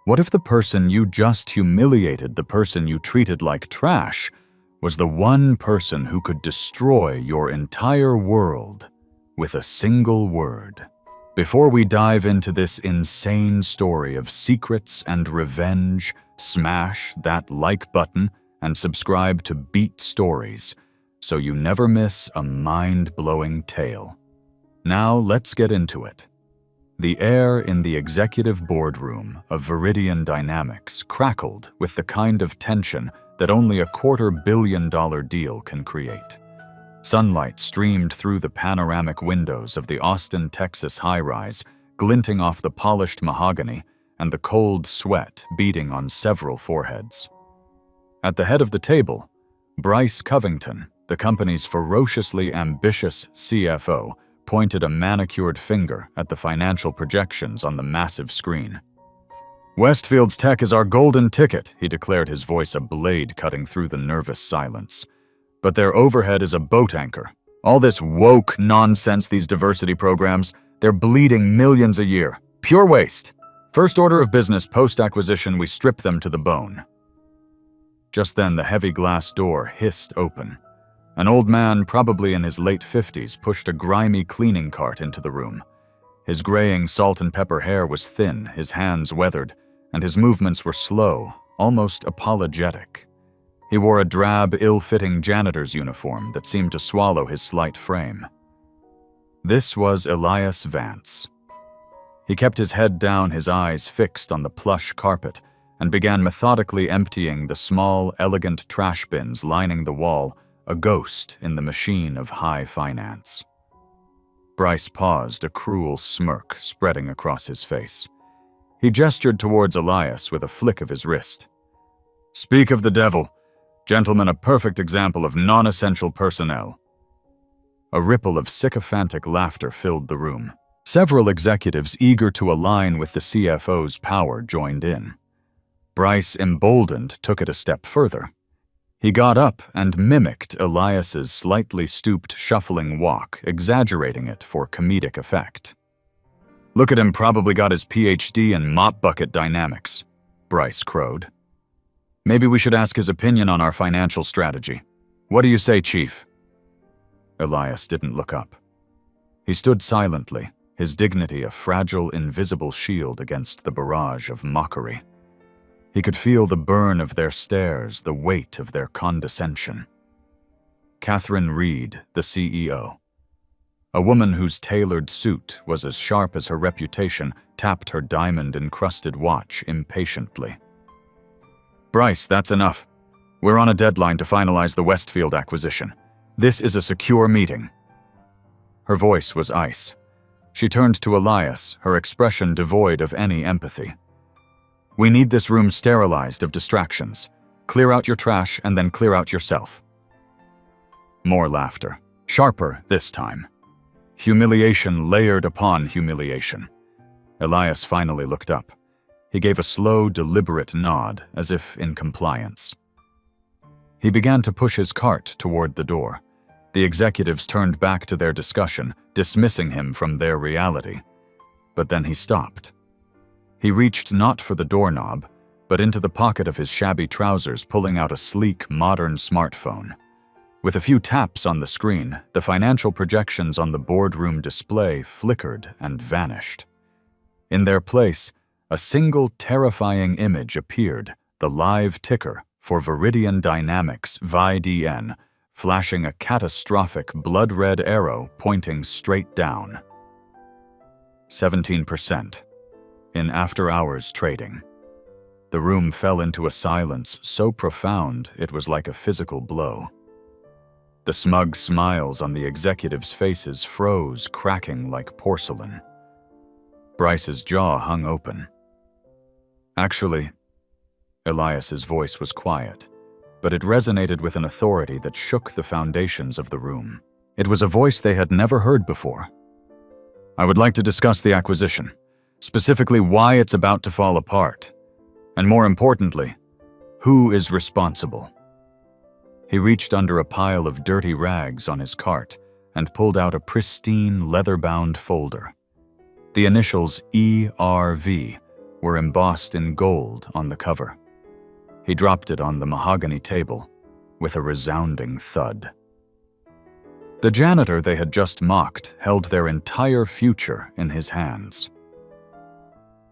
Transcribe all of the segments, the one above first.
What if the person you just humiliated, the person you treated like trash, was the one person who could destroy your entire world with a single word? Before we dive into this insane story of secrets and revenge, smash that like button and subscribe to Beat Stories so you never miss a mind-blowing tale. Now let's get into it. The air in the executive boardroom of Viridian Dynamics crackled with the kind of tension that only a $250 million deal can create. Sunlight streamed through the panoramic windows of the Austin, Texas high-rise, glinting off the polished mahogany and the cold sweat beading on several foreheads. At the head of the table, Bryce Covington, the company's ferociously ambitious CFO, pointed a manicured finger at the financial projections on the massive screen. "Westfield's tech is our golden ticket," he declared, his voice a blade cutting through the nervous silence. "But their overhead is a boat anchor. All this woke nonsense, these diversity programs, they're bleeding millions a year. Pure waste. First order of business post-acquisition, we strip them to the bone." Just then, the heavy glass door hissed open. An old man, probably in his late 50s, pushed a grimy cleaning cart into the room. His graying salt and pepper hair was thin, his hands weathered, and his movements were slow, almost apologetic. He wore a drab, ill-fitting janitor's uniform that seemed to swallow his slight frame. This was Elias Vance. He kept his head down, his eyes fixed on the plush carpet, and began methodically emptying the small, elegant trash bins lining the wall, a ghost in the machine of high finance. Bryce paused, a cruel smirk spreading across his face. He gestured towards Elias with a flick of his wrist. "Speak of the devil. Gentlemen, a perfect example of non-essential personnel." A ripple of sycophantic laughter filled the room. Several executives eager to align with the CFO's power joined in. Bryce, emboldened, took it a step further. He got up and mimicked Elias's slightly stooped, shuffling walk, exaggerating it for comedic effect. "Look at him, probably got his PhD in mop bucket dynamics," Bryce crowed. "Maybe we should ask his opinion on our financial strategy. What do you say, Chief?" Elias didn't look up. He stood silently, his dignity a fragile, invisible shield against the barrage of mockery. He could feel the burn of their stares, the weight of their condescension. Catherine Reed, the CEO. A woman whose tailored suit was as sharp as her reputation, tapped her diamond-encrusted watch impatiently. "Bryce, that's enough. We're on a deadline to finalize the Westfield acquisition. This is a secure meeting." Her voice was ice. She turned to Elias, her expression devoid of any empathy. "We need this room sterilized of distractions. Clear out your trash and then clear out yourself." More laughter, sharper this time. Humiliation layered upon humiliation. Elias finally looked up. He gave a slow, deliberate nod, as if in compliance. He began to push his cart toward the door. The executives turned back to their discussion, dismissing him from their reality. But then he stopped. He reached not for the doorknob, but into the pocket of his shabby trousers, pulling out a sleek, modern smartphone. With a few taps on the screen, the financial projections on the boardroom display flickered and vanished. In their place, a single terrifying image appeared, the live ticker for Viridian Dynamics, VIDN, flashing a catastrophic blood-red arrow pointing straight down. 17%. In after-hours trading. The room fell into a silence so profound it was like a physical blow. The smug smiles on the executives' faces froze, cracking like porcelain. Bryce's jaw hung open. "Actually," Elias's voice was quiet, but it resonated with an authority that shook the foundations of the room. It was a voice they had never heard before. "I would like to discuss the acquisition. Specifically why it's about to fall apart, and more importantly, who is responsible." He reached under a pile of dirty rags on his cart and pulled out a pristine, leather-bound folder. The initials ERV were embossed in gold on the cover. He dropped it on the mahogany table with a resounding thud. The janitor they had just mocked held their entire future in his hands.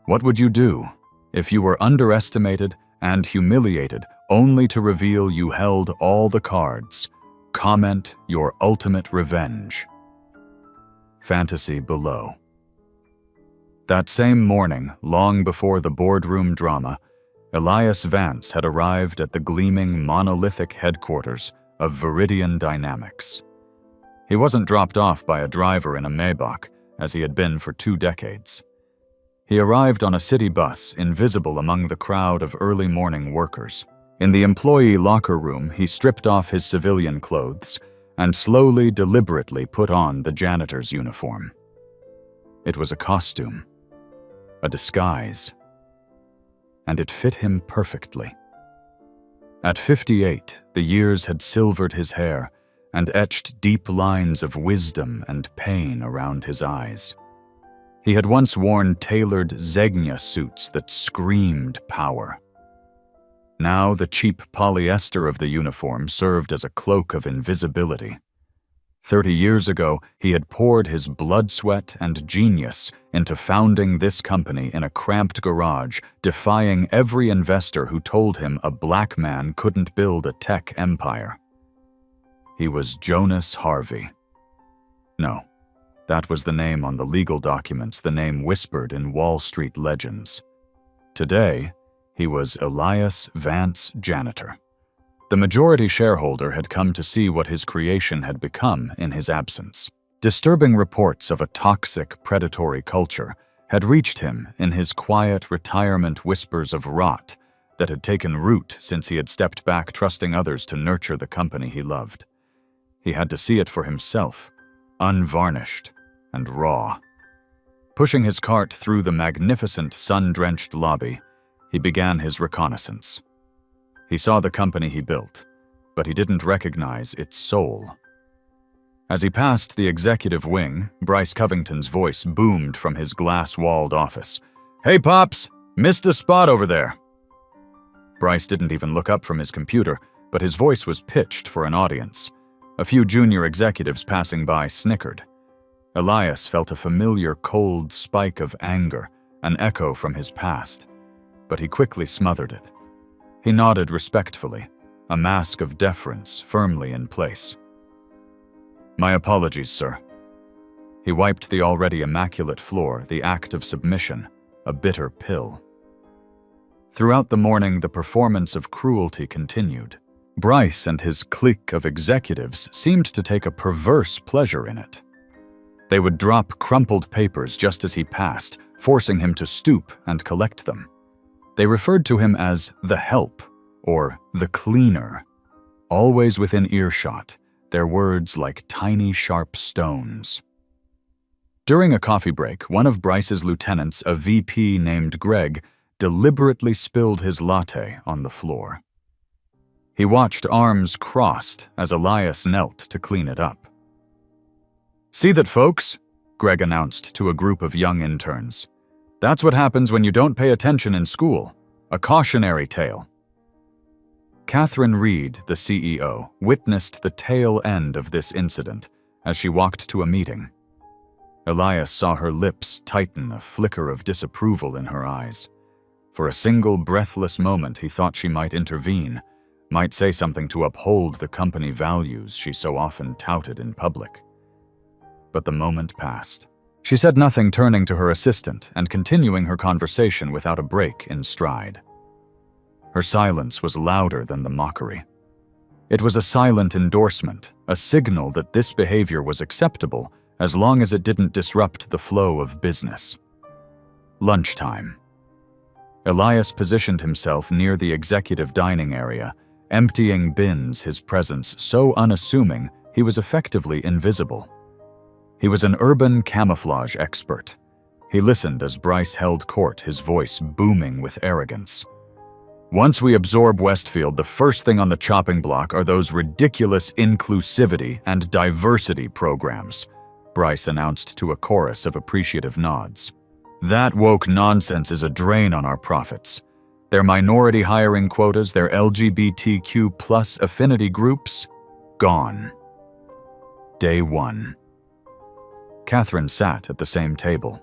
What would you do if you were underestimated and humiliated only to reveal you held all the cards? Comment your ultimate revenge. Fantasy below. That same morning, long before the boardroom drama, Elias Vance had arrived at the gleaming monolithic headquarters of Viridian Dynamics. He wasn't dropped off by a driver in a Maybach, as he had been for 2 decades. He arrived on a city bus, invisible among the crowd of early morning workers. In the employee locker room, he stripped off his civilian clothes and slowly, deliberately put on the janitor's uniform. It was a costume, a disguise, and it fit him perfectly. At 58, the years had silvered his hair and etched deep lines of wisdom and pain around his eyes. He had once worn tailored Zegna suits that screamed power. Now the cheap polyester of the uniform served as a cloak of invisibility. 30 years ago, he had poured his blood, sweat, and genius into founding this company in a cramped garage, defying every investor who told him a black man couldn't build a tech empire. He was Jonas Harvey. No, that was the name on the legal documents, the name whispered in Wall Street legends. Today, he was Elias Vance Janitor. The majority shareholder had come to see what his creation had become in his absence. Disturbing reports of a toxic, predatory culture had reached him in his quiet retirement whispers of rot that had taken root since he had stepped back, trusting others to nurture the company he loved. He had to see it for himself, unvarnished and raw. Pushing his cart through the magnificent, sun-drenched lobby, he began his reconnaissance. He saw the company he built, but he didn't recognize its soul. As he passed the executive wing, Bryce Covington's voice boomed from his glass-walled office. "Hey, Pops! Missed a spot over there!" Bryce didn't even look up from his computer, but his voice was pitched for an audience. A few junior executives passing by snickered. Elias felt a familiar cold spike of anger, an echo from his past, but he quickly smothered it. He nodded respectfully, a mask of deference firmly in place. "My apologies, sir." He wiped the already immaculate floor, the act of submission, a bitter pill. Throughout the morning, the performance of cruelty continued. Bryce and his clique of executives seemed to take a perverse pleasure in it. They would drop crumpled papers just as he passed, forcing him to stoop and collect them. They referred to him as the help or the cleaner. Always within earshot, their words like tiny sharp stones. During a coffee break, one of Bryce's lieutenants, a VP named Greg, deliberately spilled his latte on the floor. He watched, arms crossed, as Elias knelt to clean it up. "See that, folks?" Greg announced to a group of young interns. "That's what happens when you don't pay attention in school. A cautionary tale." Catherine Reed, the CEO, witnessed the tail end of this incident as she walked to a meeting. Elias saw her lips tighten, a flicker of disapproval in her eyes. For a single breathless moment, he thought she might intervene, might say something to uphold the company values she so often touted in public. But the moment passed. She said nothing, turning to her assistant and continuing her conversation without a break in stride. Her silence was louder than the mockery. It was a silent endorsement, a signal that this behavior was acceptable as long as it didn't disrupt the flow of business. Lunchtime. Elias positioned himself near the executive dining area, emptying bins, his presence so unassuming he was effectively invisible. He was an urban camouflage expert. He listened as Bryce held court, his voice booming with arrogance. "Once we absorb Westfield, the first thing on the chopping block are those ridiculous inclusivity and diversity programs," Bryce announced to a chorus of appreciative nods. That woke nonsense is a drain on our profits. Their minority hiring quotas, their LGBTQ plus affinity groups, gone. Day 1. Catherine sat at the same table.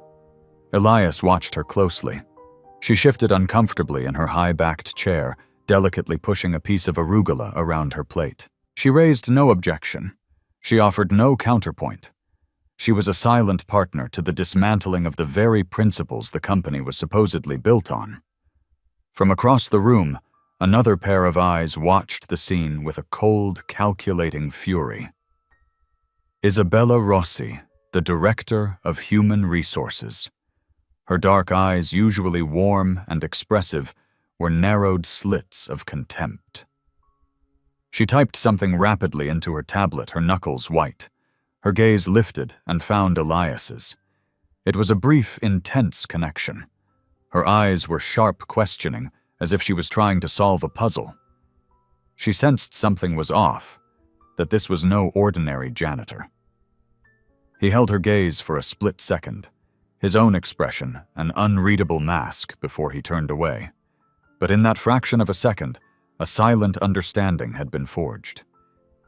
Elias watched her closely. She shifted uncomfortably in her high-backed chair, delicately pushing a piece of arugula around her plate. She raised no objection. She offered no counterpoint. She was a silent partner to the dismantling of the very principles the company was supposedly built on. From across the room, another pair of eyes watched the scene with a cold, calculating fury. Isabella Rossi, the Director of Human Resources. Her dark eyes, usually warm and expressive, were narrowed slits of contempt. She typed something rapidly into her tablet, her knuckles white. Her gaze lifted and found Elias's. It was a brief, intense connection. Her eyes were sharp, questioning, as if she was trying to solve a puzzle. She sensed something was off, that this was no ordinary janitor. He held her gaze for a split second, his own expression an unreadable mask before he turned away. But in that fraction of a second, a silent understanding had been forged.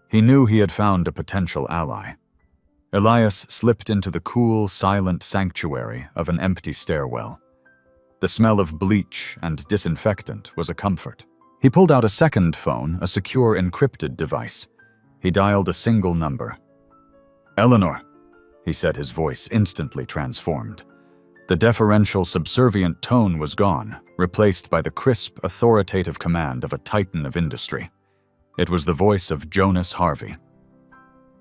He knew he had found a potential ally. Elias slipped into the cool, silent sanctuary of an empty stairwell. The smell of bleach and disinfectant was a comfort. He pulled out a second phone, a secure encrypted device. He dialed a single number. "Eleanor," he said, his voice instantly transformed. The deferential, subservient tone was gone, replaced by the crisp, authoritative command of a titan of industry. It was the voice of Jonas Harvey.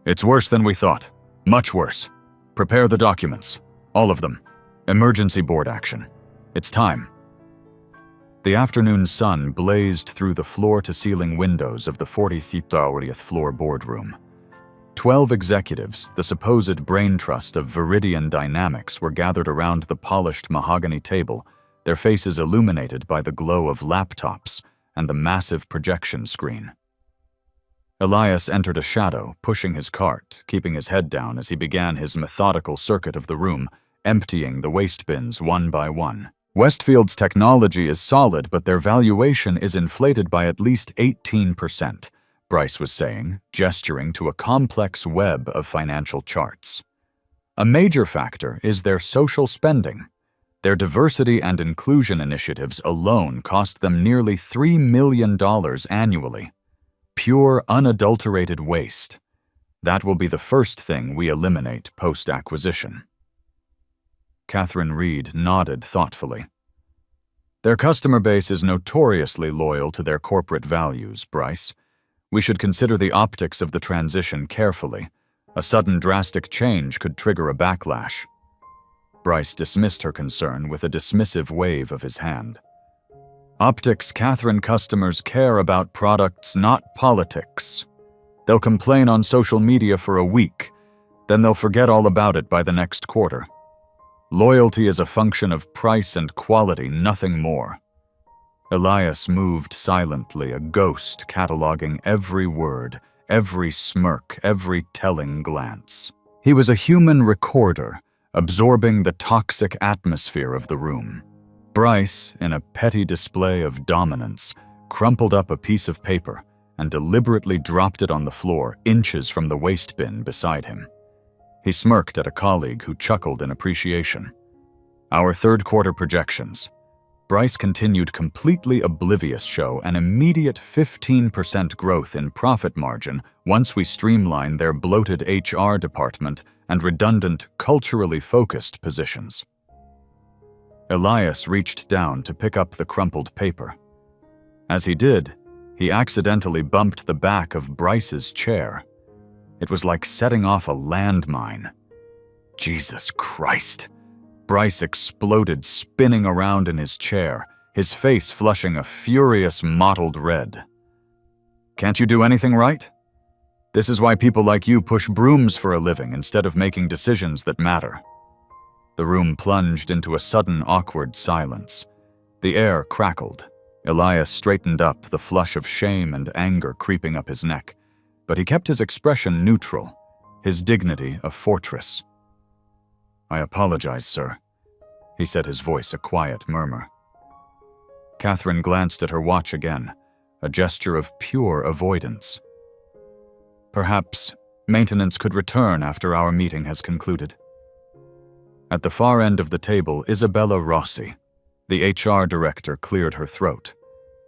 "It's worse than we thought. Much worse. Prepare the documents. All of them. Emergency board action. It's time." The afternoon sun blazed through the floor-to-ceiling windows of the 40th floor boardroom. 12 executives, the supposed brain trust of Viridian Dynamics, were gathered around the polished mahogany table, their faces illuminated by the glow of laptops and the massive projection screen. Elias entered a shadow, pushing his cart, keeping his head down as he began his methodical circuit of the room, emptying the waste bins one by one. Westfield's technology is solid, but their valuation is inflated by at least 18%, Bryce was saying, gesturing to a complex web of financial charts. A major factor is their social spending. Their diversity and inclusion initiatives alone cost them nearly $3 million annually. Pure, unadulterated waste. That will be the first thing we eliminate post-acquisition. Catherine Reed nodded thoughtfully. Their customer base is notoriously loyal to their corporate values, Bryce. We should consider the optics of the transition carefully. A sudden drastic change could trigger a backlash. Bryce dismissed her concern with a dismissive wave of his hand. Optics, Catherine, customers care about products, not politics. They'll complain on social media for a week, then they'll forget all about it by the next quarter. Loyalty is a function of price and quality, nothing more. Elias moved silently, a ghost cataloging every word, every smirk, every telling glance. He was a human recorder, absorbing the toxic atmosphere of the room. Bryce, in a petty display of dominance, crumpled up a piece of paper and deliberately dropped it on the floor, inches from the waste bin beside him. He smirked at a colleague who chuckled in appreciation. Our third-quarter projections. Bryce continued, completely oblivious, show an immediate 15% growth in profit margin once we streamline their bloated HR department and redundant, culturally focused positions. Elias reached down to pick up the crumpled paper. As he did, he accidentally bumped the back of Bryce's chair. It was like setting off a landmine. Jesus Christ! Bryce exploded, spinning around in his chair, his face flushing a furious mottled red. Can't you do anything right? This is why people like you push brooms for a living instead of making decisions that matter. The room plunged into a sudden awkward silence. The air crackled. Elias straightened up, the flush of shame and anger creeping up his neck, but he kept his expression neutral, his dignity a fortress. I apologize, sir. he said, his voice a quiet murmur. Catherine glanced at her watch again, a gesture of pure avoidance. Perhaps maintenance could return after our meeting has concluded. At the far end of the table, Isabella Rossi, the HR director, cleared her throat,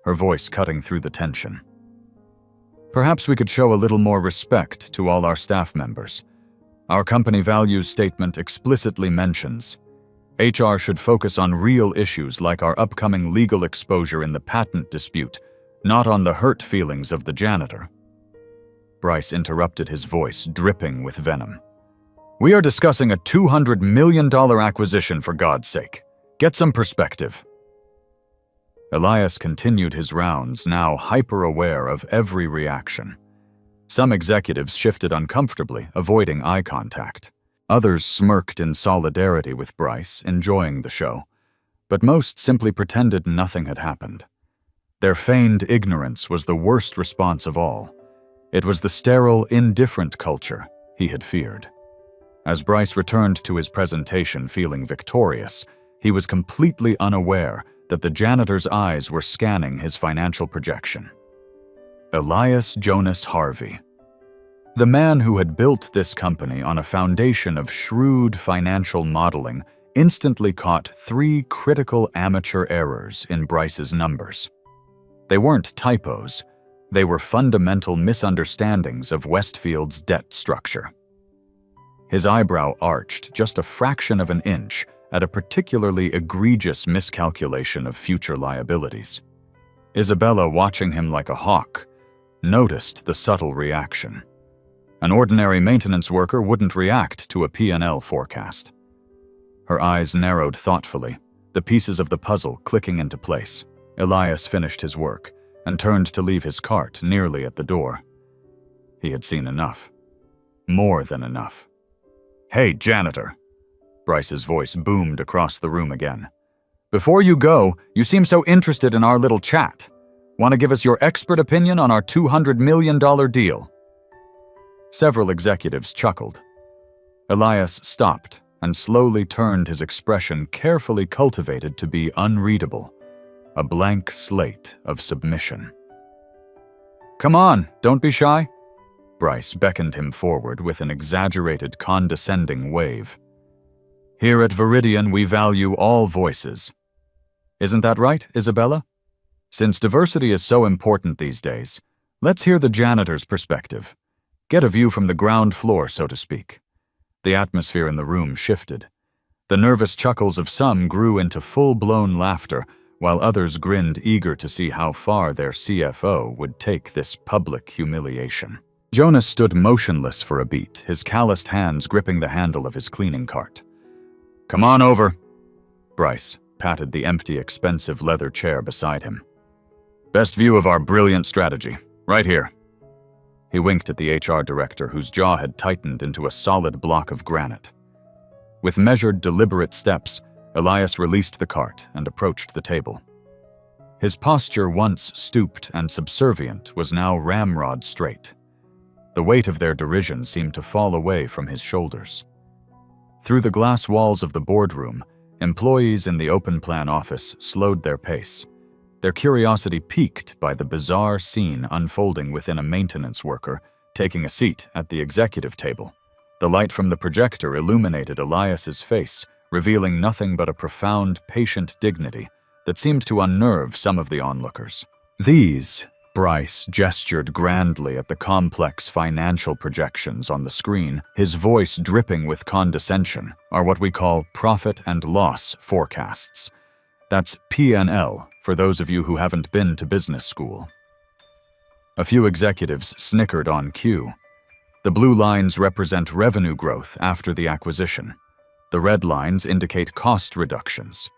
her voice cutting through the tension. Perhaps we could show a little more respect to all our staff members. Our company values statement explicitly mentions HR should focus on real issues like our upcoming legal exposure in the patent dispute, not on the hurt feelings of the janitor. Bryce interrupted, his voice dripping with venom. We are discussing a $200 million acquisition, for God's sake. Get some perspective. Elias continued his rounds, now hyper-aware of every reaction. Some executives shifted uncomfortably, avoiding eye contact. Others smirked in solidarity with Bryce, enjoying the show. But most simply pretended nothing had happened. Their feigned ignorance was the worst response of all. It was the sterile, indifferent culture he had feared. As Bryce returned to his presentation feeling victorious, he was completely unaware that the janitor's eyes were scanning his financial projection. Elias Jonas Harvey. The man who had built this company on a foundation of shrewd financial modeling instantly caught 3 critical amateur errors in Bryce's numbers. They weren't typos, they were fundamental misunderstandings of Westfield's debt structure. His eyebrow arched just a fraction of an inch at a particularly egregious miscalculation of future liabilities. Isabella, watching him like a hawk, noticed the subtle reaction. An ordinary maintenance worker wouldn't react to a P&L forecast. Her eyes narrowed thoughtfully, the pieces of the puzzle clicking into place. Elias finished his work and turned to leave his cart nearly at the door. He had seen enough. More than enough. Hey, janitor! Bryce's voice boomed across the room again. Before you go, you seem so interested in our little chat. Want to give us your expert opinion on our $200 million deal? Several executives chuckled. Elias stopped and slowly turned, his expression carefully cultivated to be unreadable, a blank slate of submission. Come on, don't be shy. Bryce beckoned him forward with an exaggerated, condescending wave. Here at Viridian, we value all voices. Isn't that right, Isabella? Since diversity is so important these days, let's hear the janitor's perspective. Get a view from the ground floor, so to speak. The atmosphere in the room shifted. The nervous chuckles of some grew into full-blown laughter, while others grinned, eager to see how far their CFO would take this public humiliation. Jonas stood motionless for a beat, his calloused hands gripping the handle of his cleaning cart. Come on over. Bryce patted the empty, expensive leather chair beside him. Best view of our brilliant strategy, right here. He winked at the HR director, whose jaw had tightened into a solid block of granite. With measured, deliberate steps, Elias released the cart and approached the table. His posture, once stooped and subservient, was now ramrod straight. The weight of their derision seemed to fall away from his shoulders. Through the glass walls of the boardroom, employees in the open-plan office slowed their pace, their curiosity piqued by the bizarre scene unfolding within a maintenance worker taking a seat at the executive table. The light from the projector illuminated Elias's face, revealing nothing but a profound, patient dignity that seemed to unnerve some of the onlookers. These, Bryce gestured grandly at the complex financial projections on the screen, his voice dripping with condescension, are what we call profit and loss forecasts. That's P&L for those of you who haven't been to business school. A few executives snickered on cue. The blue lines represent revenue growth after the acquisition. The red lines indicate cost reductions.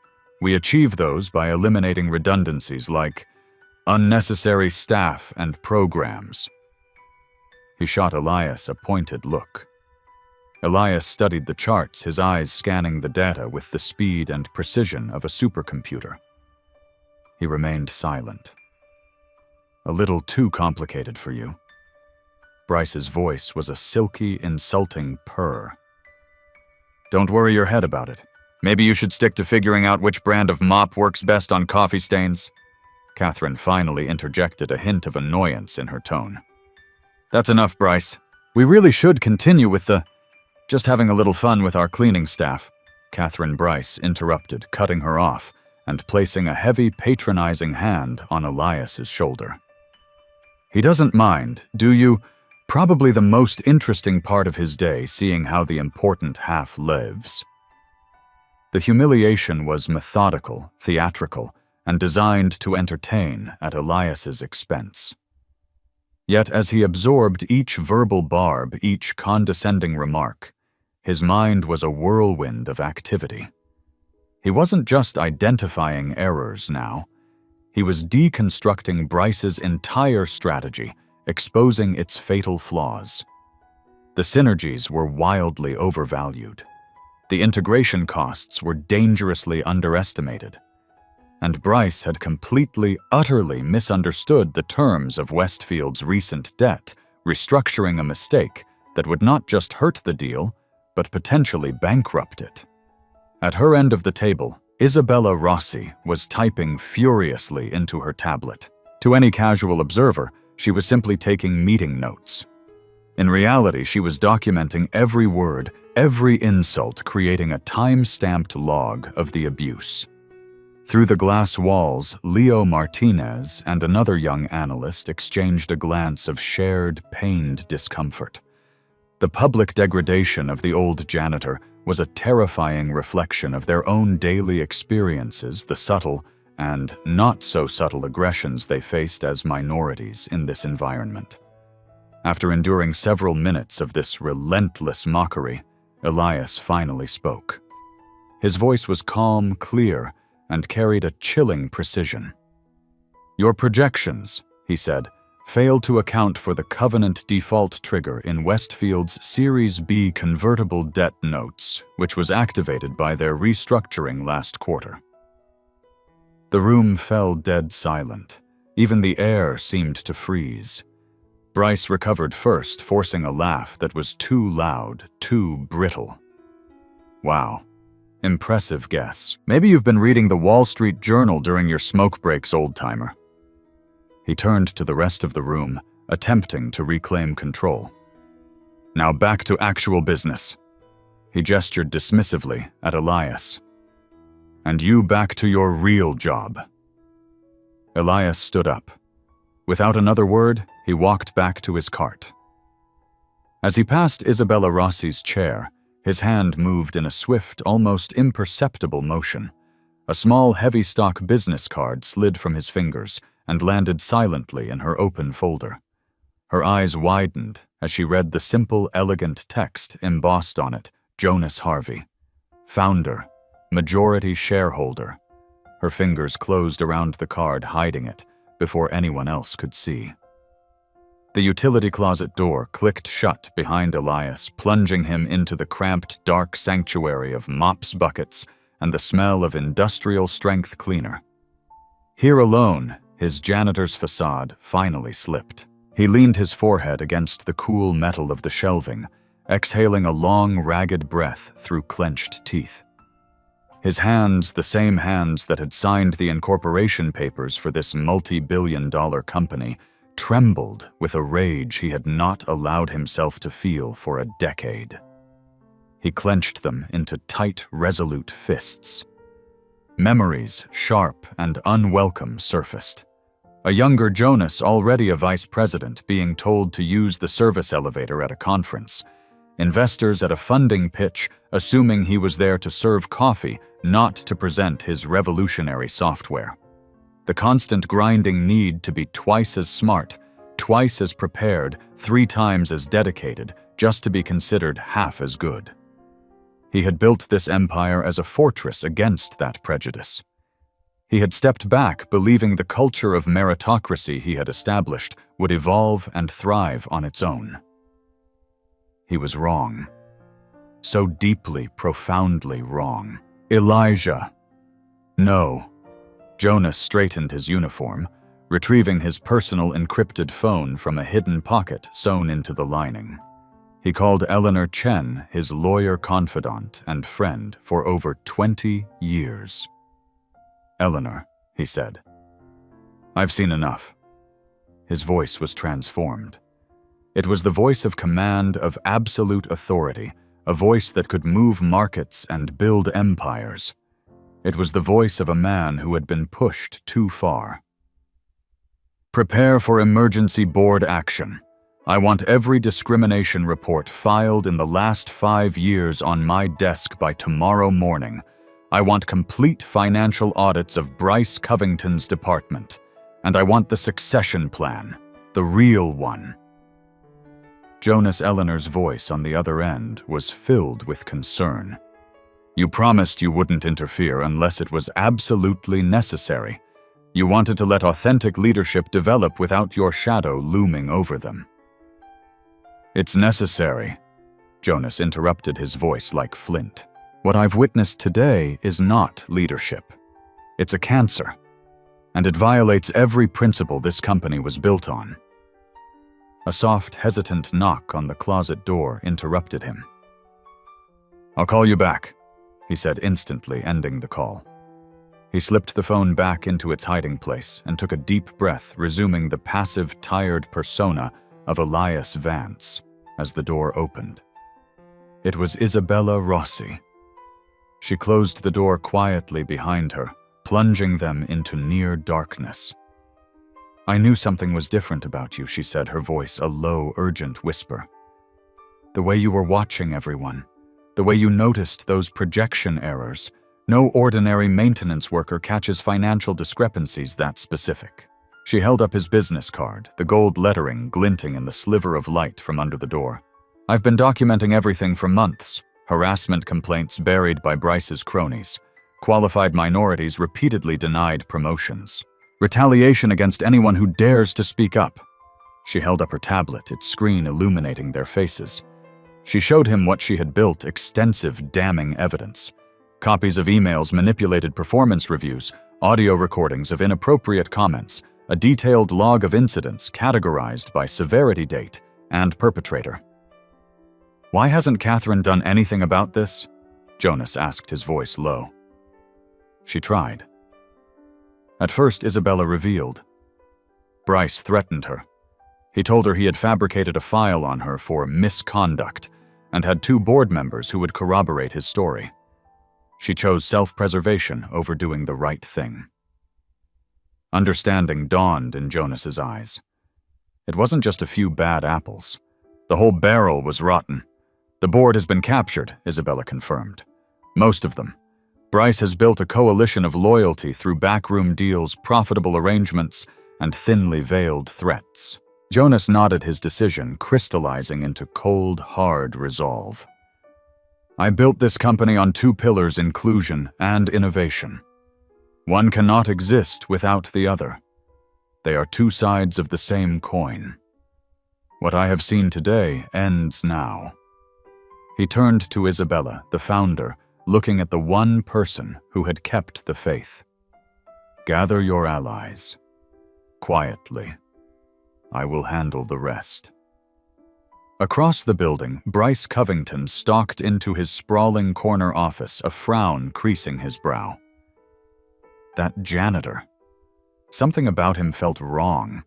We achieve those by eliminating redundancies like unnecessary staff and programs. He shot Elias a pointed look. Elias studied the charts, his eyes scanning the data with the speed and precision of a supercomputer. He remained silent. A little too complicated for you. Bryce's voice was a silky, insulting purr. Don't worry your head about it. Maybe you should stick to figuring out which brand of mop works best on coffee stains. Catherine finally interjected a hint of annoyance in her tone. That's enough, Bryce. We really should continue with just having a little fun with our cleaning staff. Catherine Bryce interrupted, cutting her off and placing a heavy, patronizing hand on Elias's shoulder. He doesn't mind, do you? Probably the most interesting part of his day, seeing how the important half lives. The humiliation was methodical, theatrical, and designed to entertain at Elias's expense. Yet as he absorbed each verbal barb, each condescending remark, his mind was a whirlwind of activity. He wasn't just identifying errors now. He was deconstructing Bryce's entire strategy, exposing its fatal flaws. The synergies were wildly overvalued. The integration costs were dangerously underestimated. And Bryce had completely, utterly misunderstood the terms of Westfield's recent debt, restructuring a mistake that would not just hurt the deal, but potentially bankrupt it. At her end of the table, Isabella Rossi was typing furiously into her tablet. To any casual observer, she was simply taking meeting notes. In reality, she was documenting every word, every insult, creating a time-stamped log of the abuse. Through the glass walls, Leo Martinez and another young analyst exchanged a glance of shared, pained discomfort. The public degradation of the old janitor was a terrifying reflection of their own daily experiences, the subtle and not-so-subtle aggressions they faced as minorities in this environment. After enduring several minutes of this relentless mockery, Elias finally spoke. His voice was calm, clear, and carried a chilling precision. "Your projections," he said, "failed to account for the covenant default trigger in Westfield's Series B convertible debt notes, which was activated by their restructuring last quarter." The room fell dead silent. Even the air seemed to freeze. Bryce recovered first, forcing a laugh that was too loud, too brittle. "Wow. Impressive guess. Maybe you've been reading the Wall Street Journal during your smoke breaks, old-timer." He turned to the rest of the room, attempting to reclaim control. "Now back to actual business." He gestured dismissively at Elias. "And you back to your real job." Elias stood up. Without another word, he walked back to his cart. As he passed Isabella Rossi's chair, his hand moved in a swift, almost imperceptible motion. A small, heavy-stock business card slid from his fingers and landed silently in her open folder. Her eyes widened as she read the simple, elegant text embossed on it, Jonas Harvey. Founder, majority shareholder. Her fingers closed around the card, hiding it before anyone else could see. The utility closet door clicked shut behind Elias, plunging him into the cramped, dark sanctuary of mops, buckets, and the smell of industrial-strength cleaner. Here alone, his janitor's facade finally slipped. He leaned his forehead against the cool metal of the shelving, exhaling a long, ragged breath through clenched teeth. His hands, the same hands that had signed the incorporation papers for this multi-billion-dollar company, trembled with a rage he had not allowed himself to feel for a decade. He clenched them into tight, resolute fists. Memories, sharp and unwelcome, surfaced. A younger Jonas, already a vice president, being told to use the service elevator at a conference. Investors at a funding pitch, assuming he was there to serve coffee, not to present his revolutionary software. The constant grinding need to be twice as smart, twice as prepared, 3 times as dedicated, just to be considered half as good. He had built this empire as a fortress against that prejudice. He had stepped back, believing the culture of meritocracy he had established would evolve and thrive on its own. He was wrong. So deeply, profoundly wrong. Elijah. No. Jonas straightened his uniform, retrieving his personal encrypted phone from a hidden pocket sewn into the lining. He called Eleanor Chen his lawyer confidant and friend for over 20 years. "Eleanor," he said, "I've seen enough." His voice was transformed. It was the voice of command, of absolute authority, a voice that could move markets and build empires. It was the voice of a man who had been pushed too far. "Prepare for emergency board action. I want every discrimination report filed in the last 5 years on my desk by tomorrow morning. I want complete financial audits of Bryce Covington's department. And I want the succession plan, the real one." Jonas Eleanor's voice on the other end was filled with concern. "You promised you wouldn't interfere unless it was absolutely necessary. You wanted to let authentic leadership develop without your shadow looming over them." "It's necessary," Jonas interrupted, his voice like flint. "What I've witnessed today is not leadership. It's a cancer, and it violates every principle this company was built on." A soft, hesitant knock on the closet door interrupted him. "I'll call you back," he said, instantly ending the call. He slipped the phone back into its hiding place and took a deep breath, resuming the passive, tired persona of Elias Vance as the door opened. It was Isabella Rossi. She closed the door quietly behind her, plunging them into near darkness. "I knew something was different about you," she said, her voice a low, urgent whisper. "The way you were watching everyone, the way you noticed those projection errors. No ordinary maintenance worker catches financial discrepancies that specific." She held up his business card, the gold lettering glinting in the sliver of light from under the door. "I've been documenting everything for months. Harassment complaints buried by Bryce's cronies. Qualified minorities repeatedly denied promotions. Retaliation against anyone who dares to speak up." She held up her tablet, its screen illuminating their faces. She showed him what she had built, extensive, damning evidence. Copies of emails, manipulated performance reviews, audio recordings of inappropriate comments, a detailed log of incidents categorized by severity date and perpetrator. "Why hasn't Catherine done anything about this?" Jonas asked, his voice low. She tried. At first, Isabella revealed. Bryce threatened her. He told her he had fabricated a file on her for misconduct and had 2 board members who would corroborate his story. She chose self-preservation over doing the right thing. Understanding dawned in Jonas's eyes. It wasn't just a few bad apples. The whole barrel was rotten. "The board has been captured," Isabella confirmed. "Most of them. Bryce has built a coalition of loyalty through backroom deals, profitable arrangements, and thinly veiled threats." Jonas nodded his decision, crystallizing into cold, hard resolve. "I built this company on 2 pillars: inclusion and innovation. One cannot exist without the other. They are 2 sides of the same coin. What I have seen today ends now." He turned to Isabella, the founder, looking at the one person who had kept the faith. "Gather your allies. Quietly. I will handle the rest." Across the building, Bryce Covington stalked into his sprawling corner office, a frown creasing his brow. That janitor. Something about him felt wrong.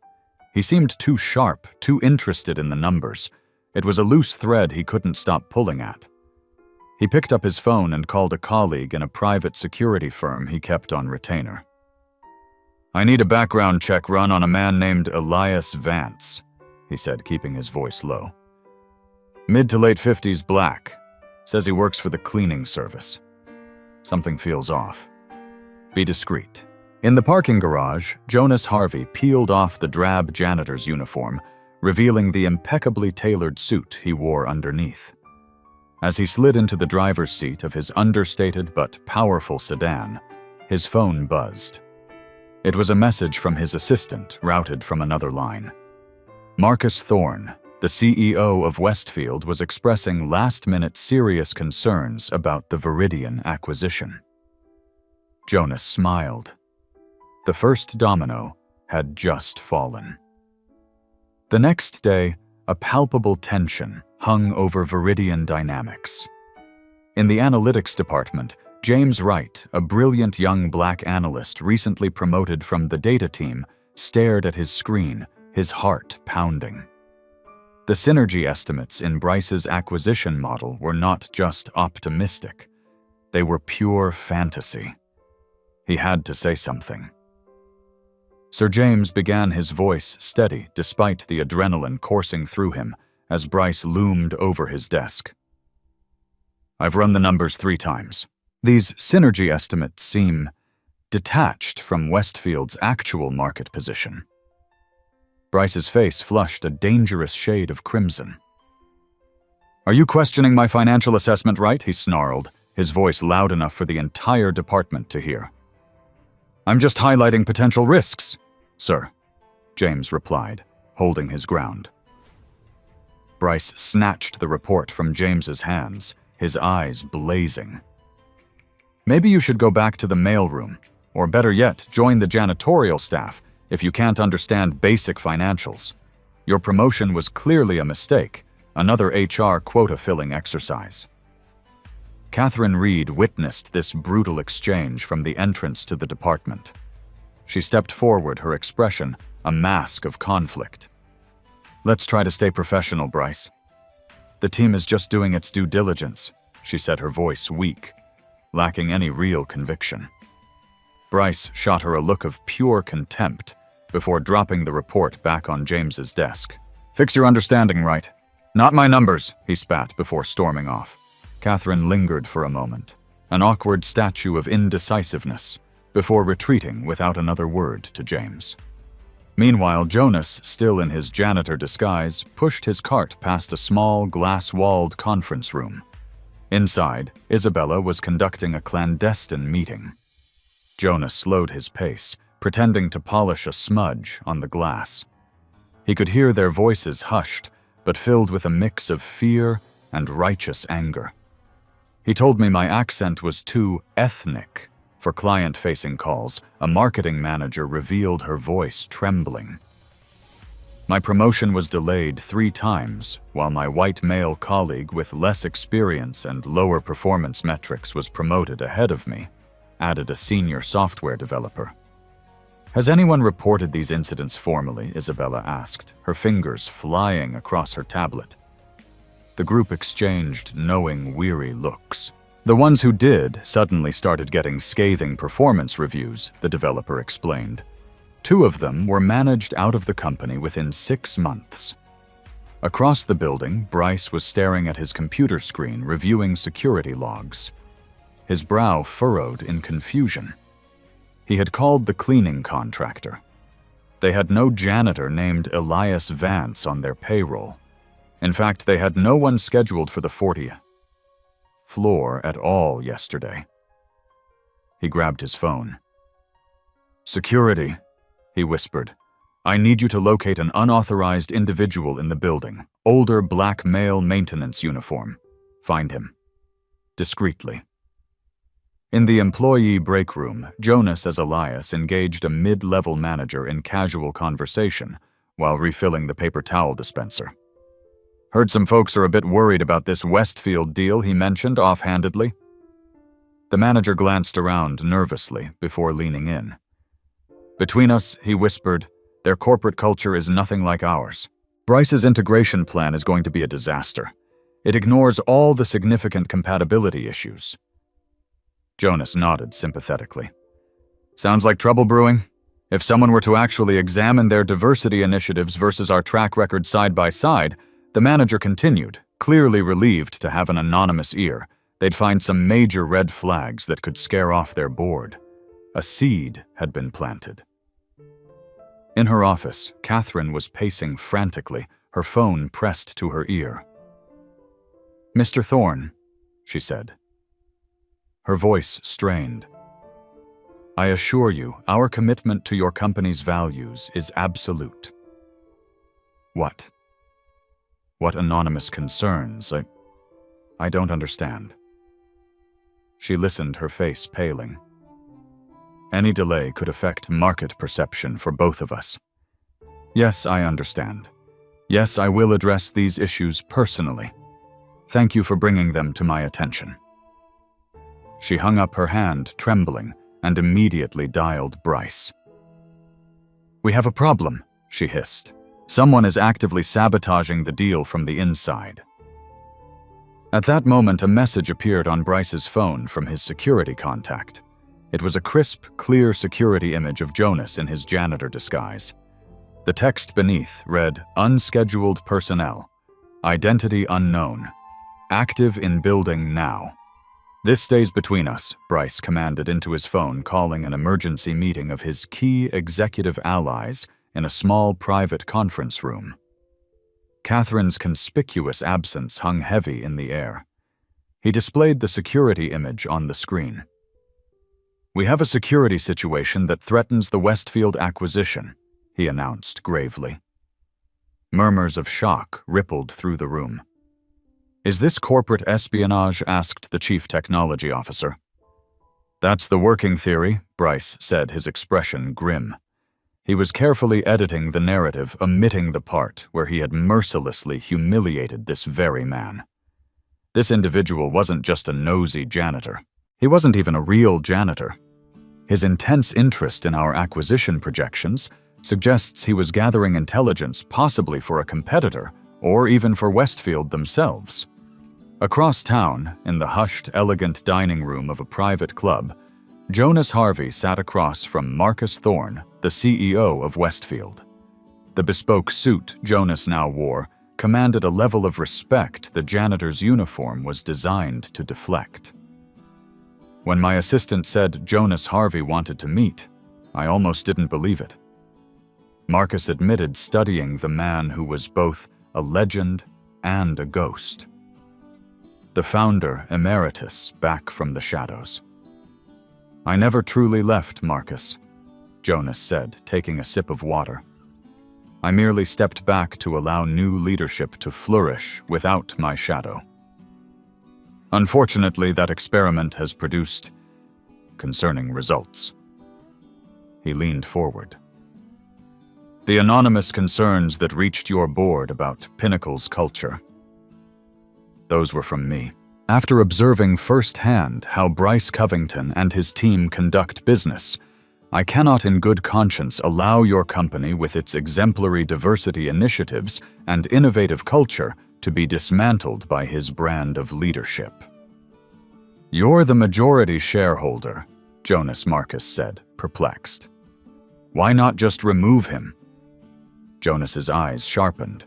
He seemed too sharp, too interested in the numbers. It was a loose thread he couldn't stop pulling at. He picked up his phone and called a colleague in a private security firm he kept on retainer. "I need a background check run on a man named Elias Vance," he said, keeping his voice low. "Mid to late 50s, black. Says he works for the cleaning service. Something feels off. Be discreet." In the parking garage, Jonas Harvey peeled off the drab janitor's uniform, revealing the impeccably tailored suit he wore underneath. As he slid into the driver's seat of his understated but powerful sedan, his phone buzzed. It was a message from his assistant, routed from another line. Marcus Thorne, the CEO of Westfield, was expressing last-minute serious concerns about the Viridian acquisition. Jonas smiled. The first domino had just fallen. The next day, A palpable tension hung over Viridian dynamics. In the analytics department, James Wright, a brilliant young black analyst recently promoted from the data team, stared at his screen, his heart pounding. The synergy estimates in Bryce's acquisition model were not just optimistic. They were pure fantasy. He had to say something. Sir James began, his voice steady despite the adrenaline coursing through him as Bryce loomed over his desk. I've run the numbers 3 times. These synergy estimates seem detached from Westfield's actual market position. Bryce's face flushed a dangerous shade of crimson. Are you questioning my financial assessment, Wright? He snarled, his voice loud enough for the entire department to hear. I'm just highlighting potential risks, sir, James replied, holding his ground. Bryce snatched the report from James's hands, his eyes blazing. Maybe you should go back to the mailroom, or better yet, join the janitorial staff if you can't understand basic financials. Your promotion was clearly a mistake, another HR quota-filling exercise. Catherine Reed witnessed this brutal exchange from the entrance to the department. She stepped forward, her expression a mask of conflict. Let's try to stay professional, Bryce. The team is just doing its due diligence, she said, her voice weak, lacking any real conviction. Bryce shot her a look of pure contempt before dropping the report back on James's desk. Fix your understanding, Wright. Not my numbers, he spat before storming off. Catherine lingered for a moment, an awkward statue of indecisiveness, before retreating without another word to James. Meanwhile, Jonas, still in his janitor disguise, pushed his cart past a small, glass-walled conference room. Inside, Isabella was conducting a clandestine meeting. Jonas slowed his pace, pretending to polish a smudge on the glass. He could hear their voices hushed, but filled with a mix of fear and righteous anger. He told me my accent was too ethnic for client-facing calls. A marketing manager revealed, her voice trembling. My promotion was delayed 3 times, while my white male colleague with less experience and lower performance metrics was promoted ahead of me, added a senior software developer. Has anyone reported these incidents formally? Isabella asked, her fingers flying across her tablet. The group exchanged knowing, weary looks. The ones who did suddenly started getting scathing performance reviews, the developer explained. 2 of them were managed out of the company within 6 months. Across the building, Bryce was staring at his computer screen, reviewing security logs. His brow furrowed in confusion. He had called the cleaning contractor. They had no janitor named Elias Vance on their payroll. In fact, they had no one scheduled for the 40th floor at all yesterday. He grabbed his phone. Security, he whispered. I need you to locate an unauthorized individual in the building. Older black male maintenance uniform. Find him. Discreetly. In the employee break room, Jonas as Elias engaged a mid-level manager in casual conversation while refilling the paper towel dispenser. Heard some folks are a bit worried about this Westfield deal, he mentioned offhandedly. The manager glanced around nervously before leaning in. Between us, he whispered, their corporate culture is nothing like ours. Bryce's integration plan is going to be a disaster. It ignores all the significant compatibility issues. Jonas nodded sympathetically. Sounds like trouble brewing. If someone were to actually examine their diversity initiatives versus our track record side by side, the manager continued, clearly relieved to have an anonymous ear. They'd find some major red flags that could scare off their board. A seed had been planted. In her office, Catherine was pacing frantically, her phone pressed to her ear. Mr. Thorne, she said. Her voice strained. I assure you, our commitment to your company's values is absolute. What? What anonymous concerns? I don't understand. She listened, her face paling. Any delay could affect market perception for both of us. Yes, I understand. Yes, I will address these issues personally. Thank you for bringing them to my attention." She hung up her hand, trembling, and immediately dialed Bryce. "We have a problem," she hissed. "Someone is actively sabotaging the deal from the inside." At that moment, a message appeared on Bryce's phone from his security contact. It was a crisp, clear security image of Jonas in his janitor disguise. The text beneath read, "Unscheduled personnel. Identity unknown. Active in building now." "This stays between us," Bryce commanded into his phone, calling an emergency meeting of his key executive allies in a small private conference room. Catherine's conspicuous absence hung heavy in the air. He displayed the security image on the screen. "We have a security situation that threatens the Westfield acquisition," he announced gravely. Murmurs of shock rippled through the room. "Is this corporate espionage?" asked the chief technology officer. "That's the working theory," Bryce said, his expression grim. He was carefully editing the narrative, omitting the part where he had mercilessly humiliated this very man. This individual wasn't just a nosy janitor. He wasn't even a real janitor. His intense interest in our acquisition projections suggests he was gathering intelligence possibly for a competitor or even for Westfield themselves. Across town, in the hushed, elegant dining room of a private club, Jonas Harvey sat across from Marcus Thorne, the CEO of Westfield. The bespoke suit Jonas now wore commanded a level of respect the janitor's uniform was designed to deflect. When my assistant said Jonas Harvey wanted to meet, I almost didn't believe it. Marcus admitted studying the man who was both a legend and a ghost. The founder emeritus back from the shadows. "I never truly left, Marcus," Jonas said, taking a sip of water. "I merely stepped back to allow new leadership to flourish without my shadow. Unfortunately, that experiment has produced concerning results." He leaned forward. "The anonymous concerns that reached your board about Pinnacle's culture. Those were from me. After observing firsthand how Bryce Covington and his team conduct business, I cannot in good conscience allow your company with its exemplary diversity initiatives and innovative culture to be dismantled by his brand of leadership." "You're the majority shareholder," Jonas Marcus said, perplexed. "Why not just remove him?" Jonas's eyes sharpened.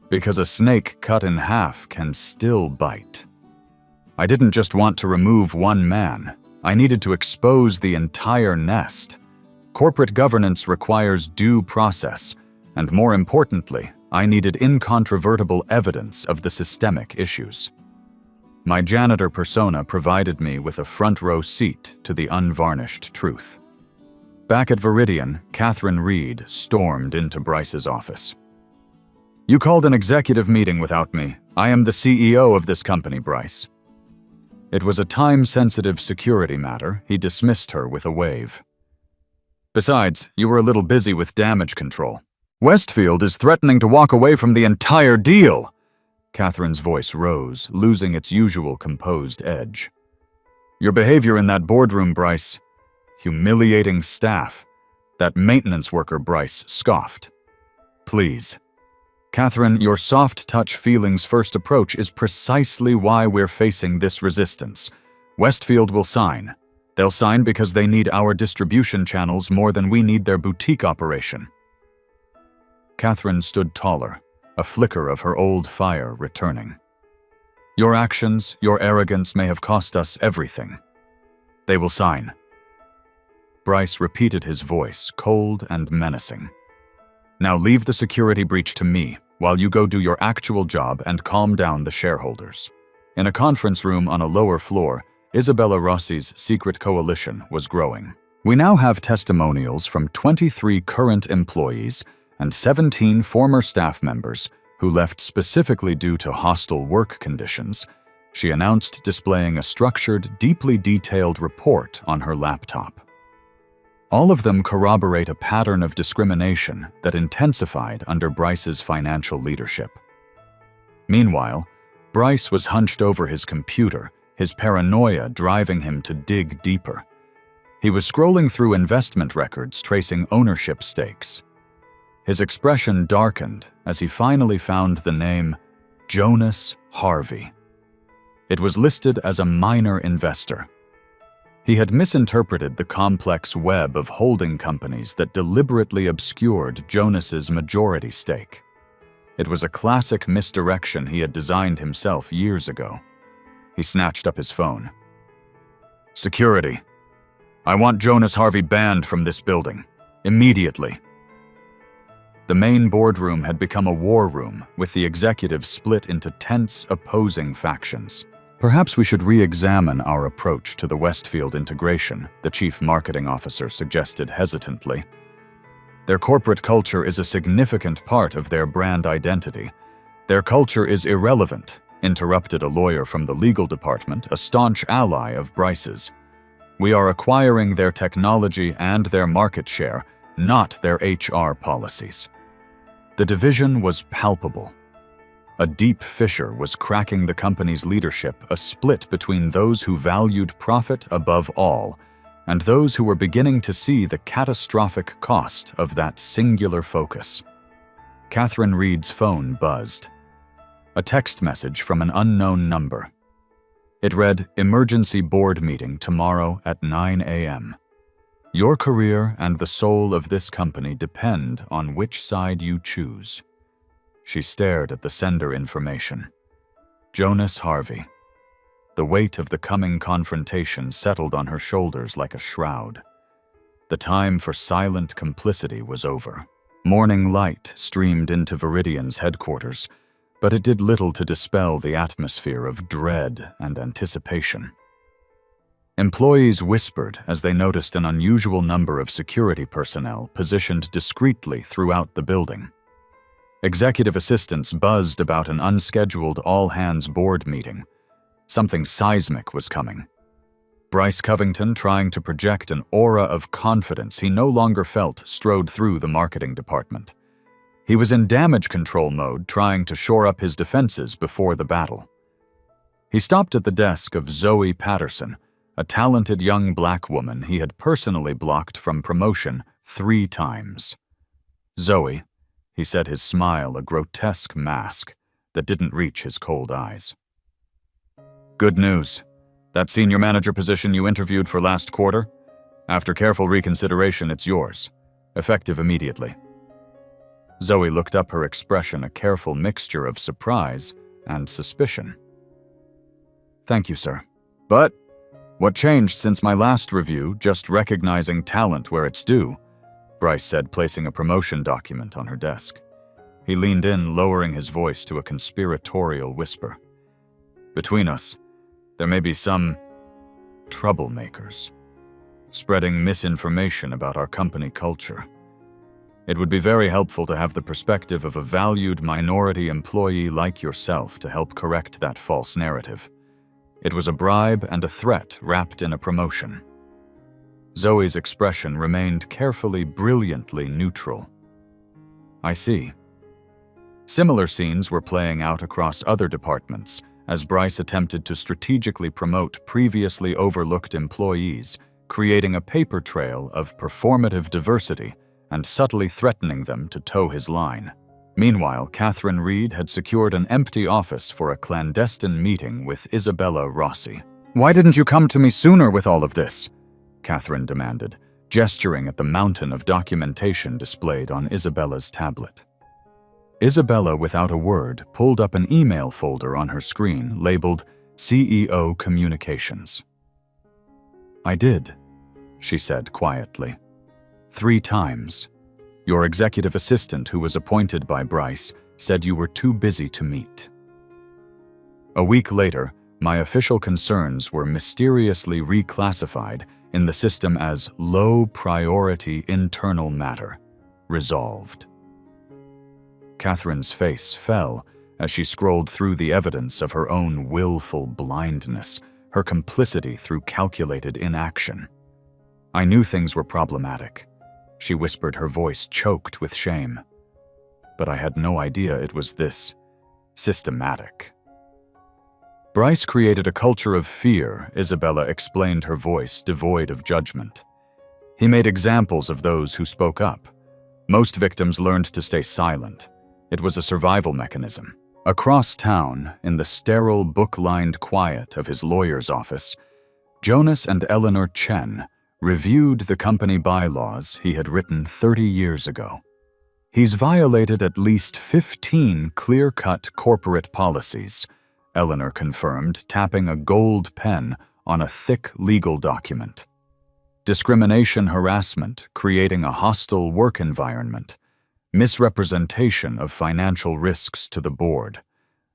"Because a snake cut in half can still bite. I didn't just want to remove one man. I needed to expose the entire nest. Corporate governance requires due process, and more importantly, I needed incontrovertible evidence of the systemic issues. My janitor persona provided me with a front-row seat to the unvarnished truth." Back at Viridian, Catherine Reed stormed into Bryce's office. "You called an executive meeting without me. I am the CEO of this company, Bryce." It was a time-sensitive security matter. He dismissed her with a wave. "Besides, you were a little busy with damage control. Westfield is threatening to walk away from the entire deal." Catherine's voice rose, losing its usual composed edge. "Your behavior in that boardroom, Bryce. Humiliating staff. That maintenance worker, Bryce, scoffed. Please. Catherine, your soft-touch feelings-first approach is precisely why we're facing this resistance. Westfield will sign. They'll sign because they need our distribution channels more than we need their boutique operation." Catherine stood taller, a flicker of her old fire returning. "Your actions, your arrogance may have cost us everything. They will sign." Bryce repeated his voice, cold and menacing. "Now leave the security breach to me, while you go do your actual job and calm down the shareholders." In a conference room on a lower floor, Isabella Rossi's secret coalition was growing. "We now have testimonials from 23 current employees and 17 former staff members who left specifically due to hostile work conditions," she announced, displaying a structured, deeply detailed report on her laptop. All of them corroborate a pattern of discrimination that intensified under Bryce's financial leadership. Meanwhile, Bryce was hunched over his computer, his paranoia driving him to dig deeper. He was scrolling through investment records tracing ownership stakes. His expression darkened as he finally found the name Jonas Harvey. It was listed as a minor investor. He had misinterpreted the complex web of holding companies that deliberately obscured Jonas's majority stake. It was a classic misdirection he had designed himself years ago. He snatched up his phone. "Security. I want Jonas Harvey banned from this building. Immediately." The main boardroom had become a war room, with the executives split into tense, opposing factions. "Perhaps we should re-examine our approach to the Westfield integration," the chief marketing officer suggested hesitantly. "Their corporate culture is a significant part of their brand identity. Their culture is irrelevant," interrupted a lawyer from the legal department, a staunch ally of Bryce's. "We are acquiring their technology and their market share, not their HR policies." The division was palpable. A deep fissure was cracking the company's leadership, a split between those who valued profit above all and those who were beginning to see the catastrophic cost of that singular focus. Catherine Reed's phone buzzed. A text message from an unknown number. It read, "Emergency board meeting tomorrow at 9 a.m. Your career and the soul of this company depend on which side you choose." She stared at the sender information. Jonas Harvey. The weight of the coming confrontation settled on her shoulders like a shroud. The time for silent complicity was over. Morning light streamed into Viridian's headquarters, but it did little to dispel the atmosphere of dread and anticipation. Employees whispered as they noticed an unusual number of security personnel positioned discreetly throughout the building. Executive assistants buzzed about an unscheduled all-hands board meeting. Something seismic was coming. Bryce Covington, trying to project an aura of confidence he no longer felt, strode through the marketing department. He was in damage control mode, trying to shore up his defenses before the battle. He stopped at the desk of Zoe Patterson, a talented young black woman he had personally blocked from promotion 3 times. "Zoe," he said, his smile a grotesque mask that didn't reach his cold eyes. "Good news. That senior manager position you interviewed for last quarter? After careful reconsideration, it's yours. Effective immediately." Zoe looked up, her expression a careful mixture of surprise and suspicion. "Thank you, sir. But what changed since my last review, just recognizing talent where it's due?" Bryce said, placing a promotion document on her desk. He leaned in, lowering his voice to a conspiratorial whisper. "Between us, there may be some troublemakers, spreading misinformation about our company culture. It would be very helpful to have the perspective of a valued minority employee like yourself to help correct that false narrative. It was a bribe and a threat wrapped in a promotion." Zoe's expression remained carefully, brilliantly neutral. "I see." Similar scenes were playing out across other departments as Bryce attempted to strategically promote previously overlooked employees, creating a paper trail of performative diversity and subtly threatening them to toe his line. Meanwhile, Catherine Reed had secured an empty office for a clandestine meeting with Isabella Rossi. "Why didn't you come to me sooner with all of this?" Catherine demanded, gesturing at the mountain of documentation displayed on Isabella's tablet. Isabella, without a word, pulled up an email folder on her screen labeled CEO Communications. "I did," she said quietly. 3 times. Your executive assistant, who was appointed by Bryce, said you were too busy to meet. A week later, my official concerns were mysteriously reclassified in the system as low-priority internal matter, resolved. Catherine's face fell as she scrolled through the evidence of her own willful blindness, her complicity through calculated inaction. I knew things were problematic. She whispered, her voice choked with shame. But I had no idea it was this systematic. Bryce created a culture of fear, Isabella explained, her voice devoid of judgment. He made examples of those who spoke up. Most victims learned to stay silent. It was a survival mechanism. Across town, in the sterile, book-lined quiet of his lawyer's office, Jonas and Eleanor Chen reviewed the company bylaws he had written 30 years ago. He's violated at least 15 clear-cut corporate policies, Eleanor confirmed, tapping a gold pen on a thick legal document. Discrimination, harassment, creating a hostile work environment, misrepresentation of financial risks to the board.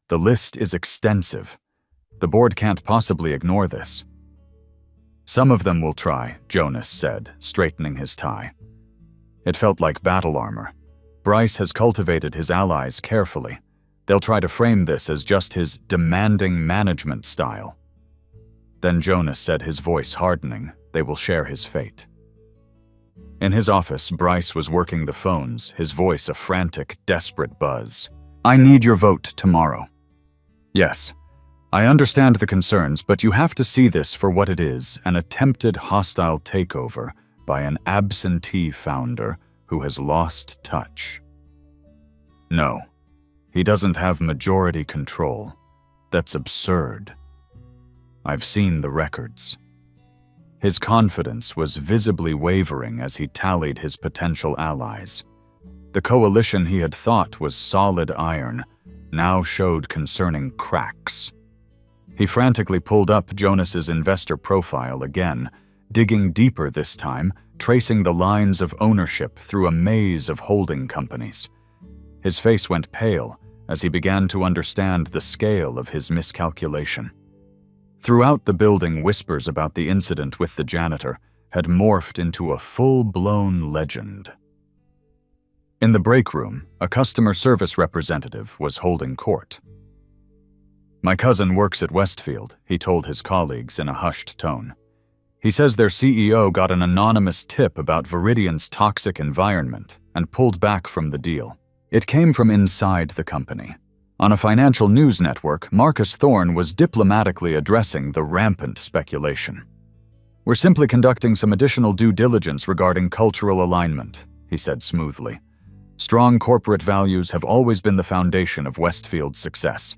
The list is extensive. The board can't possibly ignore this. Some of them will try, Jonas said, straightening his tie. It felt like battle armor. Bryce has cultivated his allies carefully. They'll try to frame this as just his demanding management style. Then Jonas said, his voice hardening, they will share his fate. In his office, Bryce was working the phones, his voice a frantic, desperate buzz. I need your vote tomorrow. Yes, I understand the concerns, but you have to see this for what it is, an attempted hostile takeover by an absentee founder who has lost touch. No, he doesn't have majority control. That's absurd. I've seen the records. His confidence was visibly wavering as he tallied his potential allies. The coalition he had thought was solid iron now showed concerning cracks. He frantically pulled up Jonas's investor profile again, digging deeper this time, tracing the lines of ownership through a maze of holding companies. His face went pale as he began to understand the scale of his miscalculation. Throughout the building, whispers about the incident with the janitor had morphed into a full-blown legend. In the break room, a customer service representative was holding court. My cousin works at Westfield, he told his colleagues in a hushed tone. He says their CEO got an anonymous tip about Viridian's toxic environment and pulled back from the deal. It came from inside the company. On a financial news network, Marcus Thorne was diplomatically addressing the rampant speculation. We're simply conducting some additional due diligence regarding cultural alignment, he said smoothly. Strong corporate values have always been the foundation of Westfield's success.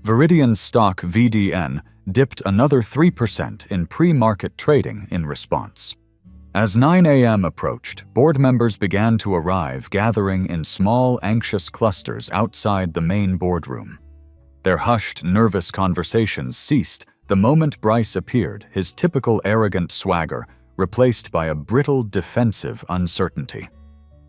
Viridian's stock VDN dipped another 3% in pre-market trading in response. As 9 a.m. approached, board members began to arrive, gathering in small, anxious clusters outside the main boardroom. Their hushed, nervous conversations ceased the moment Bryce appeared, his typical arrogant swagger replaced by a brittle, defensive uncertainty.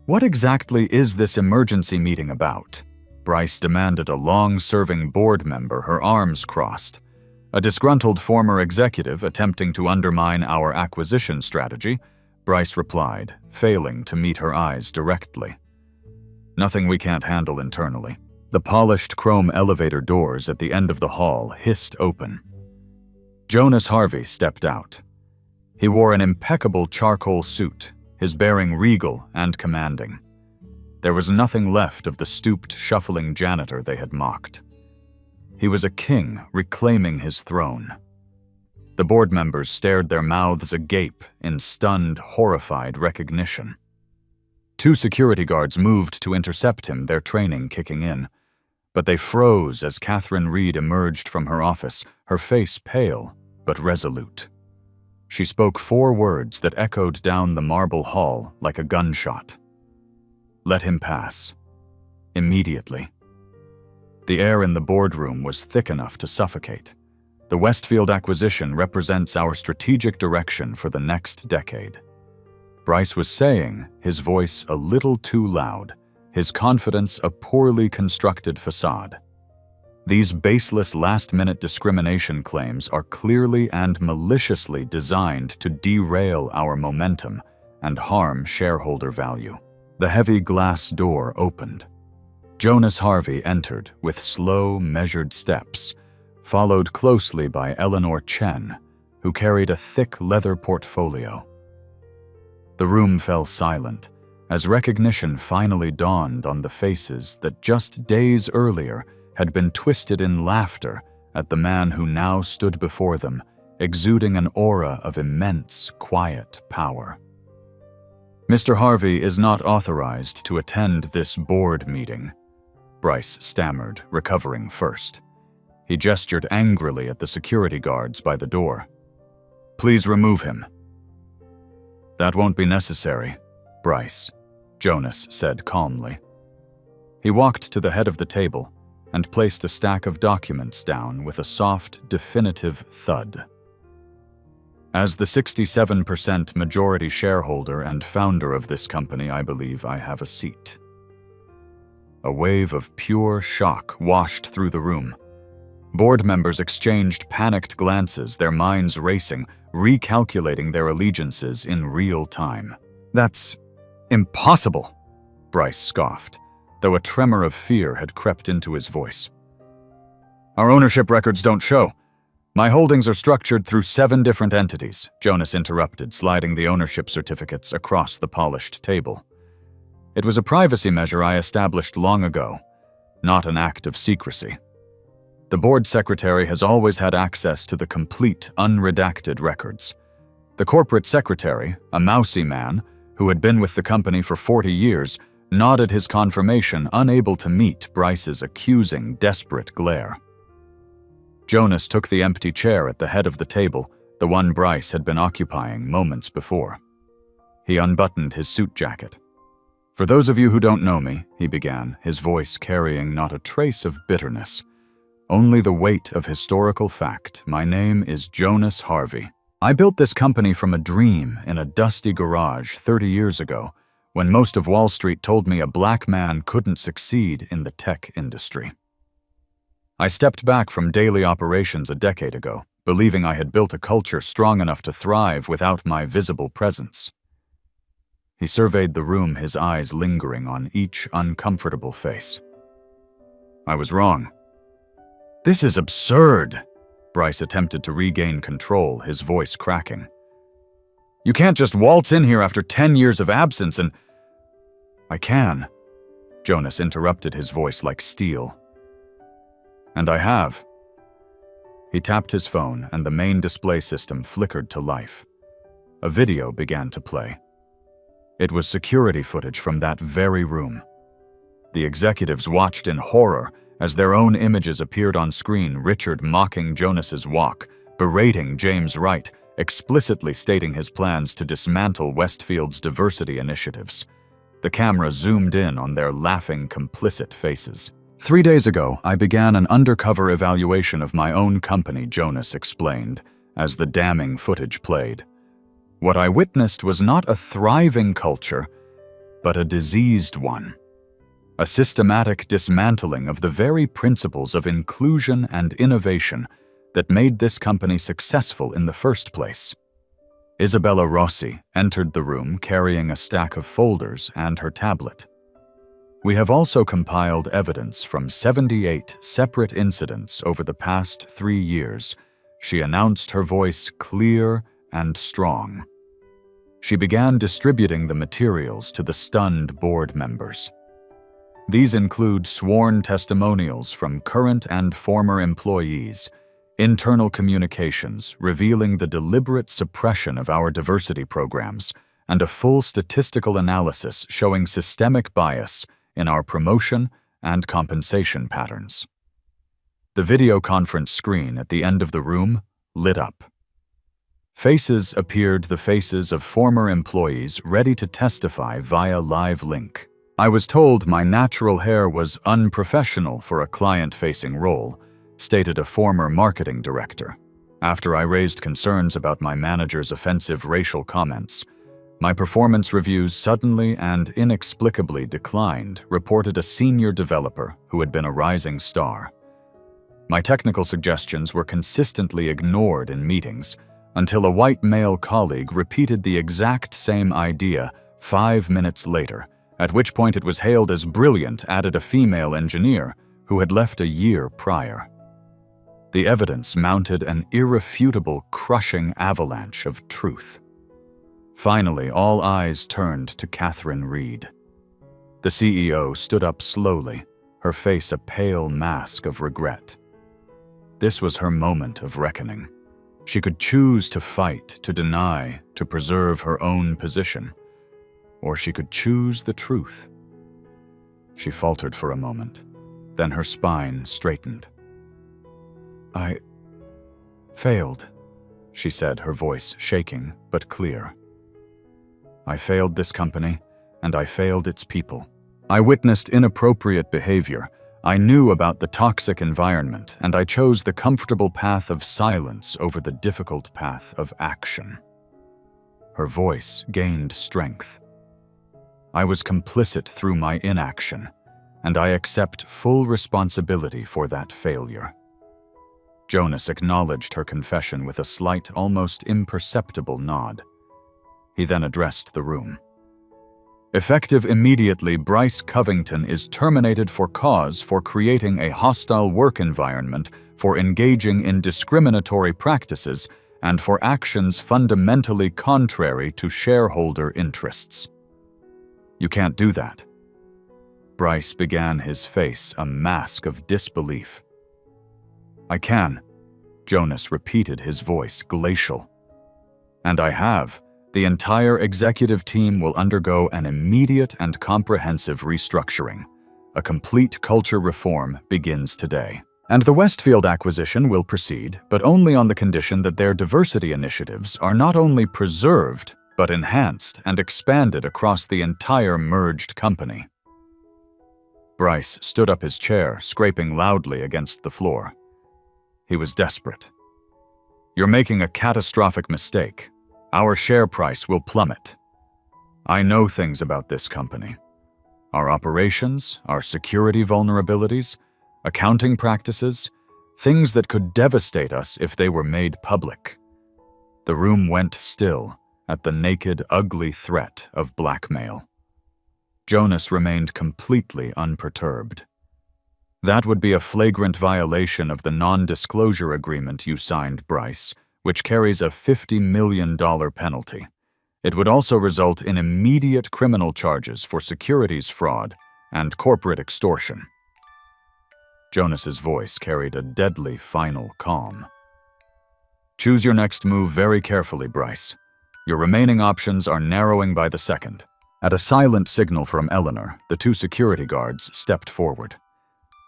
What exactly is this emergency meeting about? Bryce demanded, a long-serving board member, her arms crossed. A disgruntled former executive attempting to undermine our acquisition strategy, Bryce replied, failing to meet her eyes directly. Nothing we can't handle internally. The polished chrome elevator doors at the end of the hall hissed open. Jonas Harvey stepped out. He wore an impeccable charcoal suit, his bearing regal and commanding. There was nothing left of the stooped, shuffling janitor they had mocked. He was a king reclaiming his throne. The board members stared, their mouths agape in stunned, horrified recognition. 2 security guards moved to intercept him, their training kicking in. But they froze as Catherine Reed emerged from her office, her face pale but resolute. She spoke 4 words that echoed down the marble hall like a gunshot. Let him pass. Immediately. The air in the boardroom was thick enough to suffocate. The Westfield acquisition represents our strategic direction for the next decade. Bryce was saying, his voice a little too loud, his confidence a poorly constructed facade. These baseless last-minute discrimination claims are clearly and maliciously designed to derail our momentum and harm shareholder value. The heavy glass door opened. Jonas Harvey entered with slow, measured steps, followed closely by Eleanor Chen, who carried a thick leather portfolio. The room fell silent, as recognition finally dawned on the faces that just days earlier had been twisted in laughter at the man who now stood before them, exuding an aura of immense, quiet power. "Mr. Harvey is not authorized to attend this board meeting," Bryce stammered, recovering first. He gestured angrily at the security guards by the door. "Please remove him." "That won't be necessary, Bryce," Jonas said calmly. He walked to the head of the table and placed a stack of documents down with a soft, definitive thud. "As the 67% majority shareholder and founder of this company, I believe I have a seat." A wave of pure shock washed through the room. Board members exchanged panicked glances, their minds racing, recalculating their allegiances in real time. "That's impossible," Bryce scoffed, though a tremor of fear had crept into his voice. "Our ownership records don't show. My holdings are structured through 7 different entities," Jonas interrupted, sliding the ownership certificates across the polished table. "It was a privacy measure I established long ago, not an act of secrecy. The board secretary has always had access to the complete, unredacted records. The corporate secretary, a mousy man who had been with the company for 40 years, nodded his confirmation, unable to meet Bryce's accusing, desperate glare. Jonas took the empty chair at the head of the table, the one Bryce had been occupying moments before. He unbuttoned his suit jacket. "For those of you who don't know me," he began, his voice carrying not a trace of bitterness, only the weight of historical fact. "My name is Jonas Harvey. I built this company from a dream in a dusty garage 30 years ago, when most of Wall Street told me a black man couldn't succeed in the tech industry. I stepped back from daily operations a decade ago, believing I had built a culture strong enough to thrive without my visible presence." He surveyed the room, his eyes lingering on each uncomfortable face. "I was wrong." "This is absurd," Bryce attempted to regain control, his voice cracking. "You can't just waltz in here after 10 years of absence and—" "I can," Jonas interrupted, his voice like steel. "And I have." He tapped his phone and the main display system flickered to life. A video began to play. It was security footage from that very room. The executives watched in horror as their own images appeared on screen, Richard mocking Jonas's walk, berating James Wright, explicitly stating his plans to dismantle Westfield's diversity initiatives. The camera zoomed in on their laughing, complicit faces. 3 days ago, I began an undercover evaluation of my own company, Jonas explained, as the damning footage played. What I witnessed was not a thriving culture, but a diseased one. A systematic dismantling of the very principles of inclusion and innovation that made this company successful in the first place. Isabella Rossi entered the room carrying a stack of folders and her tablet. "We have also compiled evidence from 78 separate incidents over the past 3 years," she announced, her voice clear and strong. She began distributing the materials to the stunned board members. These include sworn testimonials from current and former employees, internal communications revealing the deliberate suppression of our diversity programs, and a full statistical analysis showing systemic bias in our promotion and compensation patterns. The video conference screen at the end of the room lit up. Faces appeared, the faces of former employees ready to testify via live link. "I was told my natural hair was unprofessional for a client-facing role," stated a former marketing director. "After I raised concerns about my manager's offensive racial comments, my performance reviews suddenly and inexplicably declined," reported a senior developer who had been a rising star. "My technical suggestions were consistently ignored in meetings until a white male colleague repeated the exact same idea 5 minutes later, at which point it was hailed as brilliant," added a female engineer who had left a year prior. The evidence mounted an irrefutable, crushing avalanche of truth. Finally, all eyes turned to Catherine Reed. The CEO stood up slowly, her face a pale mask of regret. This was her moment of reckoning. She could choose to fight, to deny, to preserve her own position, or she could choose the truth. She faltered for a moment, then her spine straightened. "I failed," she said, her voice shaking but clear. "I failed this company, and I failed its people. I witnessed inappropriate behavior. I knew about the toxic environment, and I chose the comfortable path of silence over the difficult path of action." Her voice gained strength. "I was complicit through my inaction, and I accept full responsibility for that failure." Jonas acknowledged her confession with a slight, almost imperceptible nod. He then addressed the room. "Effective immediately, Bryce Covington is terminated for cause for creating a hostile work environment, for engaging in discriminatory practices, and for actions fundamentally contrary to shareholder interests." "You can't do that." Bryce began, his face a mask of disbelief. "I can," Jonas repeated, his voice glacial. "And I have. The entire executive team will undergo an immediate and comprehensive restructuring. A complete culture reform begins today. And the Westfield acquisition will proceed, but only on the condition that their diversity initiatives are not only preserved, but enhanced and expanded across the entire merged company." Bryce stood up his chair, scraping loudly against the floor. He was desperate. "You're making a catastrophic mistake. Our share price will plummet. I know things about this company. Our operations, our security vulnerabilities, accounting practices, things that could devastate us if they were made public." The room went still at the naked, ugly threat of blackmail. Jonas remained completely unperturbed. "That would be a flagrant violation of the non-disclosure agreement you signed, Bryce, which carries a $50 million penalty. It would also result in immediate criminal charges for securities fraud and corporate extortion." Jonas's voice carried a deadly final calm. "Choose your next move very carefully, Bryce. Your remaining options are narrowing by the second." At a silent signal from Eleanor, the two security guards stepped forward.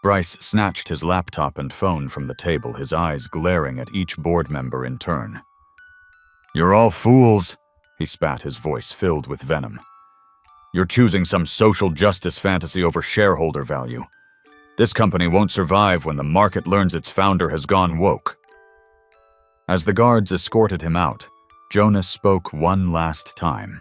Bryce snatched his laptop and phone from the table, his eyes glaring at each board member in turn. "You're all fools," he spat, his voice filled with venom. "You're choosing some social justice fantasy over shareholder value. This company won't survive when the market learns its founder has gone woke." As the guards escorted him out, Jonas spoke one last time.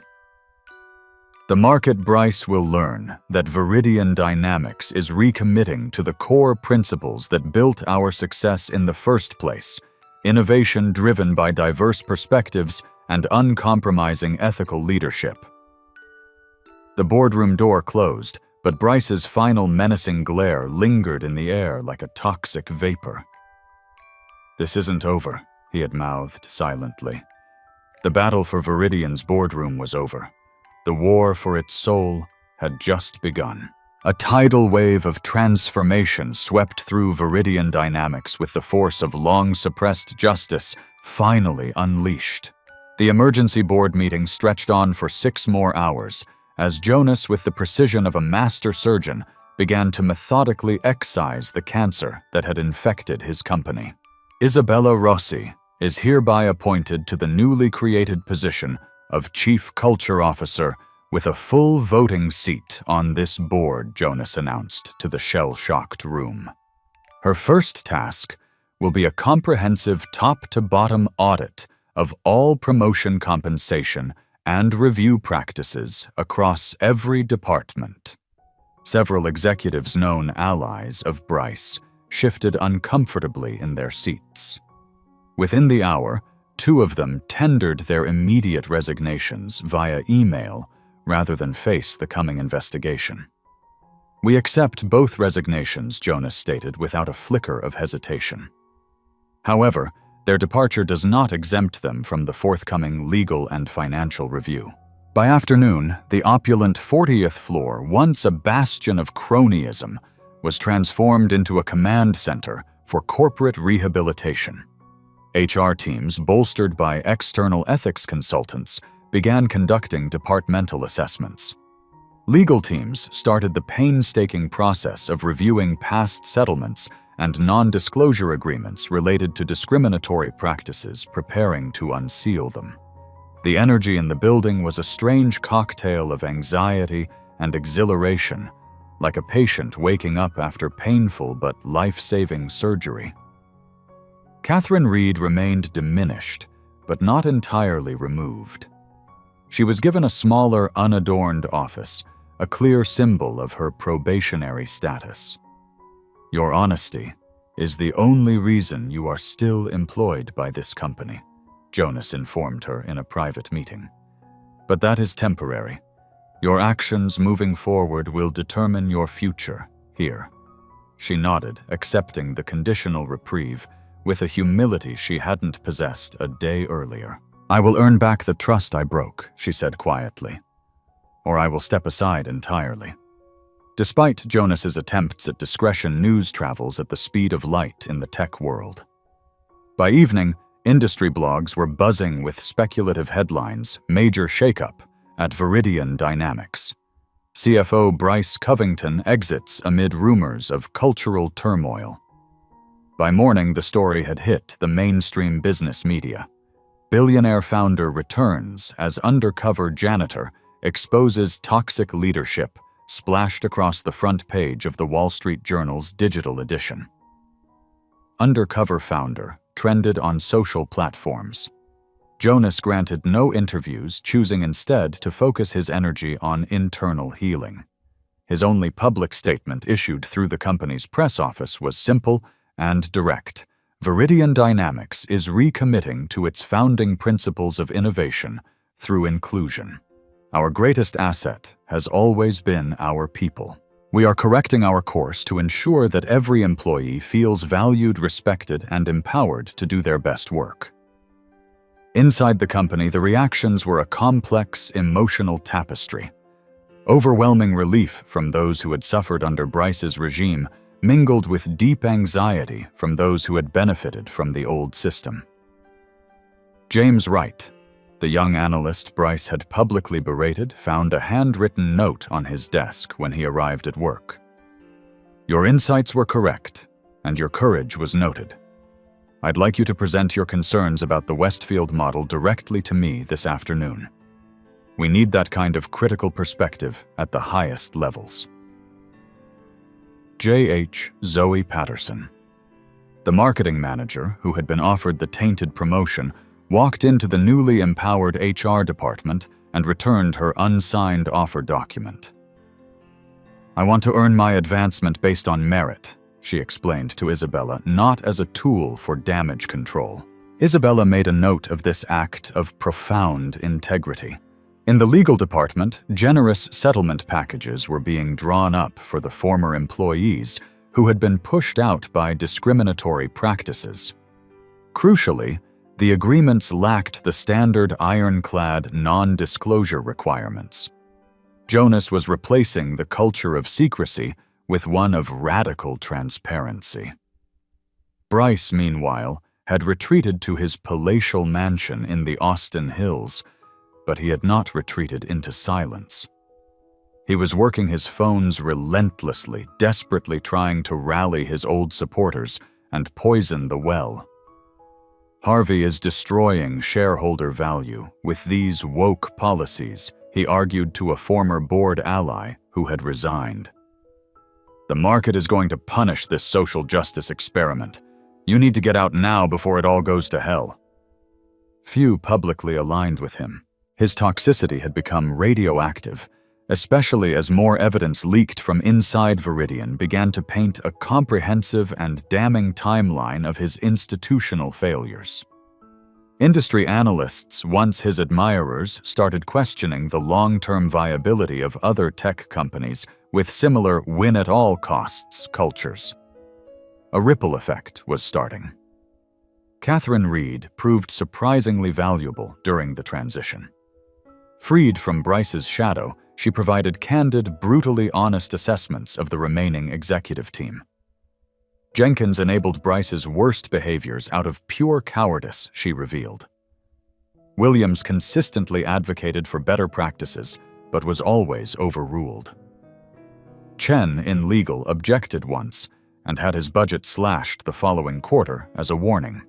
"The market, Bryce, will learn that Viridian Dynamics is recommitting to the core principles that built our success in the first place: innovation driven by diverse perspectives and uncompromising ethical leadership." The boardroom door closed, but Bryce's final menacing glare lingered in the air like a toxic vapor. "This isn't over," he had mouthed silently. The battle for Viridian's boardroom was over. The war for its soul had just begun. A tidal wave of transformation swept through Viridian Dynamics with the force of long-suppressed justice finally unleashed. The emergency board meeting stretched on for 6 more hours, as Jonas, with the precision of a master surgeon, began to methodically excise the cancer that had infected his company. Isabella Rossi is hereby appointed to the newly created position of Chief Culture Officer with a full voting seat on this board, Jonas announced to the shell-shocked room. Her first task will be a comprehensive top-to-bottom audit of all promotion compensation and review practices across every department. Several executives known allies of Bryce shifted uncomfortably in their seats. Within the hour, 2 of them tendered their immediate resignations via email rather than face the coming investigation. "We accept both resignations," Jonas stated without a flicker of hesitation. However, Their departure does not exempt them from the forthcoming legal and financial review. By afternoon, the opulent 40th floor, once a bastion of cronyism, was transformed into a command center for corporate rehabilitation. HR teams, bolstered by external ethics consultants, began conducting departmental assessments. Legal teams started the painstaking process of reviewing past settlements and non-disclosure agreements related to discriminatory practices, preparing to unseal them. The energy in the building was a strange cocktail of anxiety and exhilaration, like a patient waking up after painful but life-saving surgery. Catherine Reed remained diminished, but not entirely removed. She was given a smaller, unadorned office, a clear symbol of her probationary status. "Your honesty is the only reason you are still employed by this company," Jonas informed her in a private meeting. "But that is temporary. Your actions moving forward will determine your future here." She nodded, accepting the conditional reprieve with a humility she hadn't possessed a day earlier. "I will earn back the trust I broke," she said quietly, "or I will step aside entirely." Despite Jonas's attempts at discretion, news travels at the speed of light in the tech world. By evening, industry blogs were buzzing with speculative headlines: "Major shakeup at Viridian Dynamics. CFO Bryce Covington exits amid rumors of cultural turmoil." By morning, the story had hit the mainstream business media. Billionaire founder returns as undercover janitor exposes toxic leadership, splashed across the front page of the Wall Street Journal's digital edition. Undercover founder trended on social platforms. Jonas granted no interviews, choosing instead to focus his energy on internal healing. His only public statement issued through the company's press office was simple and direct: Viridian Dynamics is recommitting to its founding principles of innovation through inclusion. Our greatest asset has always been our people. We are correcting our course to ensure that every employee feels valued, respected, and empowered to do their best work. Inside the company, the reactions were a complex, emotional tapestry. Overwhelming relief from those who had suffered under Bryce's regime mingled with deep anxiety from those who had benefited from the old system. James Wright, the young analyst Bryce had publicly berated, found a handwritten note on his desk when he arrived at work. "Your insights were correct, and your courage was noted. I'd like you to present your concerns about the Westfield model directly to me this afternoon. We need that kind of critical perspective at the highest levels." J.H. Zoe Patterson. The marketing manager, who had been offered the tainted promotion, walked into the newly empowered HR department and returned her unsigned offer document. "I want to earn my advancement based on merit," she explained to Isabella, "not as a tool for damage control." Isabella made a note of this act of profound integrity. In the legal department, generous settlement packages were being drawn up for the former employees who had been pushed out by discriminatory practices. Crucially, the agreements lacked the standard ironclad non-disclosure requirements. Jonas was replacing the culture of secrecy with one of radical transparency. Bryce, meanwhile, had retreated to his palatial mansion in the Austin Hills, but he had not retreated into silence. He was working his phones relentlessly, desperately trying to rally his old supporters and poison the well. "Harvey is destroying shareholder value with these woke policies," he argued to a former board ally who had resigned. "The market is going to punish this social justice experiment. You need to get out now before it all goes to hell." Few publicly aligned with him. His toxicity had become radioactive, especially as more evidence leaked from inside Viridian began to paint a comprehensive and damning timeline of his institutional failures. Industry analysts, once his admirers, started questioning the long-term viability of other tech companies with similar win-at-all-costs cultures. A ripple effect was starting. Catherine Reed proved surprisingly valuable during the transition. Freed from Bryce's shadow, she provided candid, brutally honest assessments of the remaining executive team. Jenkins enabled Bryce's worst behaviors out of pure cowardice, she revealed. Williams consistently advocated for better practices, but was always overruled. Chen, in legal, objected once and had his budget slashed the following quarter as a warning.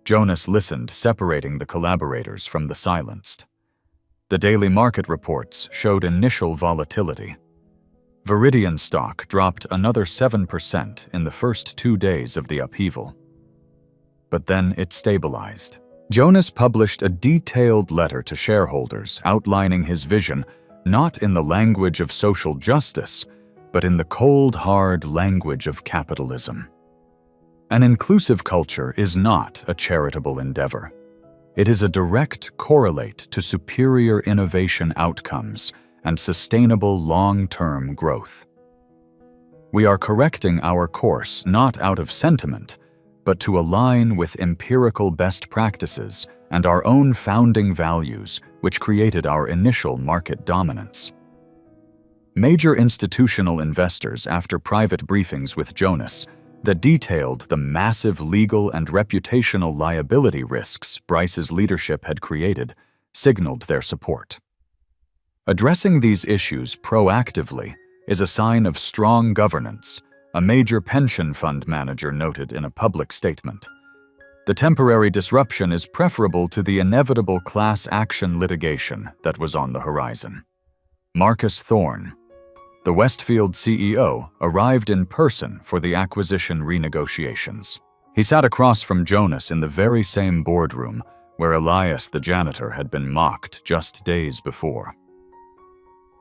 Jonas listened, separating the collaborators from the silenced. The daily market reports showed initial volatility. Viridian stock dropped another 7% in the first 2 days of the upheaval. But then it stabilized. Jonas published a detailed letter to shareholders outlining his vision not in the language of social justice, but in the cold, hard language of capitalism. An inclusive culture is not a charitable endeavor. It is a direct correlate to superior innovation outcomes and sustainable long-term growth. We are correcting our course not out of sentiment, but to align with empirical best practices and our own founding values, which created our initial market dominance. Major institutional investors, after private briefings with Jonas, that detailed the massive legal and reputational liability risks Bryce's leadership had created, signaled their support. Addressing these issues proactively is a sign of strong governance, a major pension fund manager noted in a public statement. The temporary disruption is preferable to the inevitable class action litigation that was on the horizon. Marcus Thorne, the Westfield CEO, arrived in person for the acquisition renegotiations. He sat across from Jonas in the very same boardroom where Elias the janitor had been mocked just days before.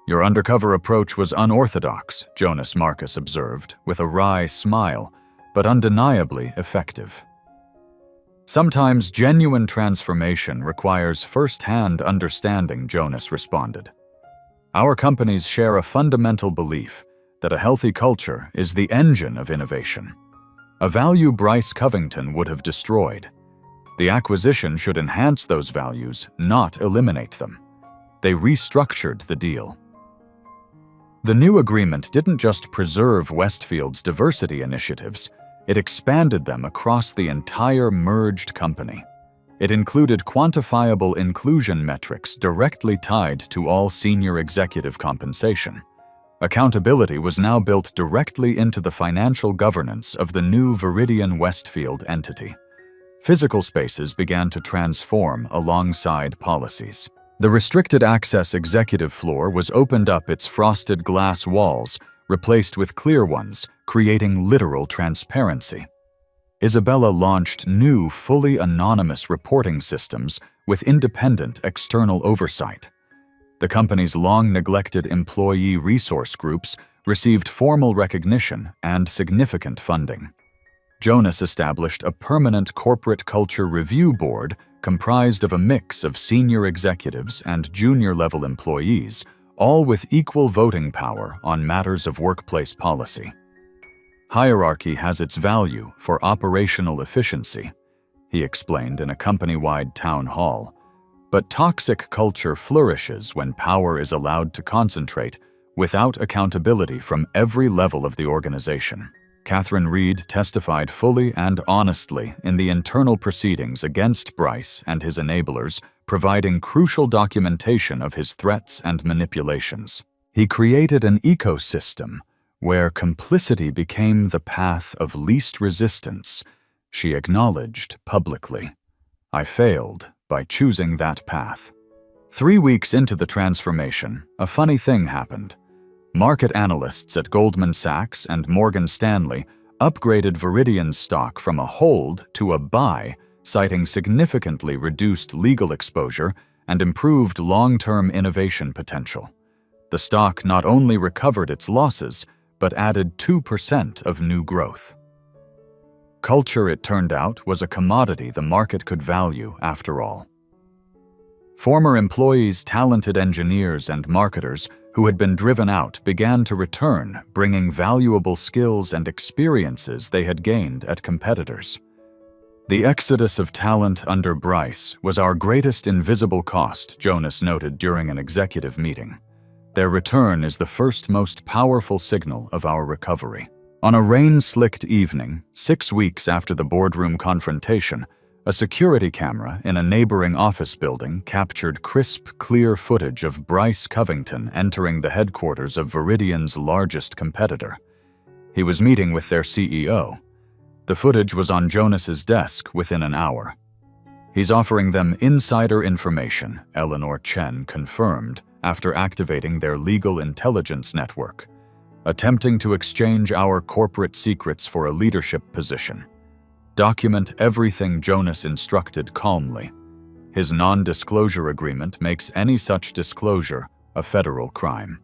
"Your undercover approach was unorthodox," Jonas Marcus observed, with a wry smile, but undeniably effective. "Sometimes genuine transformation requires first-hand understanding," Jonas responded. "Our companies share a fundamental belief that a healthy culture is the engine of innovation, a value Bryce Covington would have destroyed. The acquisition should enhance those values, not eliminate them." They restructured the deal. The new agreement didn't just preserve Westfield's diversity initiatives, it expanded them across the entire merged company. It included quantifiable inclusion metrics directly tied to all senior executive compensation. Accountability was now built directly into the financial governance of the new Viridian Westfield entity. Physical spaces began to transform alongside policies. The restricted access executive floor was opened up, its frosted glass walls replaced with clear ones, creating literal transparency. Isabella launched new, fully anonymous reporting systems with independent external oversight. The company's long-neglected employee resource groups received formal recognition and significant funding. Jonas established a permanent corporate culture review board comprised of a mix of senior executives and junior-level employees, all with equal voting power on matters of workplace policy. "Hierarchy has its value for operational efficiency," he explained in a company-wide town hall. "But toxic culture flourishes when power is allowed to concentrate without accountability from every level of the organization." Catherine Reed testified fully and honestly in the internal proceedings against Bryce and his enablers, providing crucial documentation of his threats and manipulations. He created an ecosystem where complicity became the path of least resistance, she acknowledged publicly. "I failed by choosing that path." 3 weeks into the transformation, a funny thing happened. Market analysts at Goldman Sachs and Morgan Stanley upgraded Viridian's stock from a hold to a buy, citing significantly reduced legal exposure and improved long-term innovation potential. The stock not only recovered its losses, but added 2% of new growth. Culture, it turned out, was a commodity the market could value after all. Former employees, talented engineers, and marketers who had been driven out began to return, bringing valuable skills and experiences they had gained at competitors. The exodus of talent under Bryce was our greatest invisible cost, Jonas noted during an executive meeting. Their return is the first most powerful signal of our recovery. On a rain-slicked evening, 6 weeks after the boardroom confrontation, a security camera in a neighboring office building captured crisp, clear footage of Bryce Covington entering the headquarters of Viridian's largest competitor. He was meeting with their CEO. The footage was on Jonas's desk within an hour. He's offering them insider information, Eleanor Chen confirmed after activating their legal intelligence network, attempting to exchange our corporate secrets for a leadership position. Document everything Jonas instructed calmly. His non-disclosure agreement makes any such disclosure a federal crime.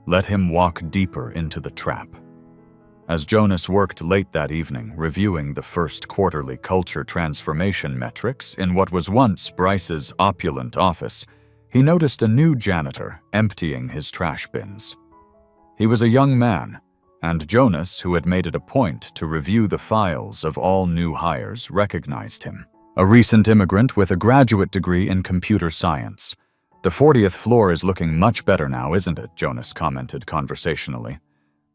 Let him walk deeper into the trap. As Jonas worked late that evening reviewing the first quarterly culture transformation metrics in what was once Bryce's opulent office, he noticed a new janitor emptying his trash bins. He was a young man, and Jonas, who had made it a point to review the files of all new hires, recognized him. A recent immigrant with a graduate degree in computer science. "The 40th floor is looking much better now, isn't it?" Jonas commented conversationally.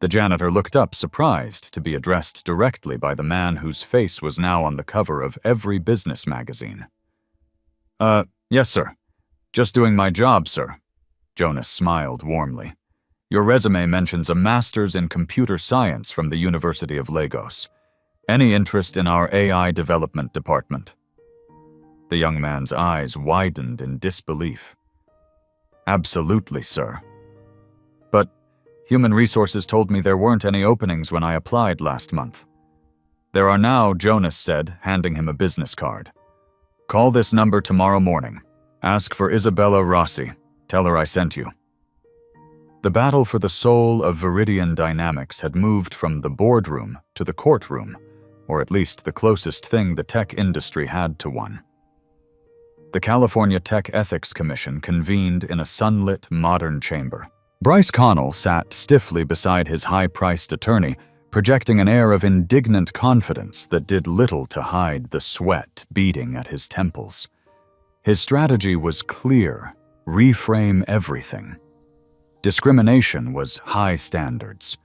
The janitor looked up, surprised to be addressed directly by the man whose face was now on the cover of every business magazine. Yes, sir. Just doing my job, sir." Jonas smiled warmly. "Your resume mentions a master's in computer science from the University of Lagos. Any interest in our AI development department?" The young man's eyes widened in disbelief. "Absolutely, sir. But Human Resources told me there weren't any openings when I applied last month." "There are now," Jonas said, handing him a business card. "Call this number tomorrow morning. Ask for Isabella Rossi. Tell her I sent you." The battle for the soul of Viridian Dynamics had moved from the boardroom to the courtroom, or at least the closest thing the tech industry had to one. The California Tech Ethics Commission convened in a sunlit, modern chamber. Bryce Connell sat stiffly beside his high-priced attorney, projecting an air of indignant confidence that did little to hide the sweat beading at his temples. His strategy was clear: reframe everything. Discrimination was high standards.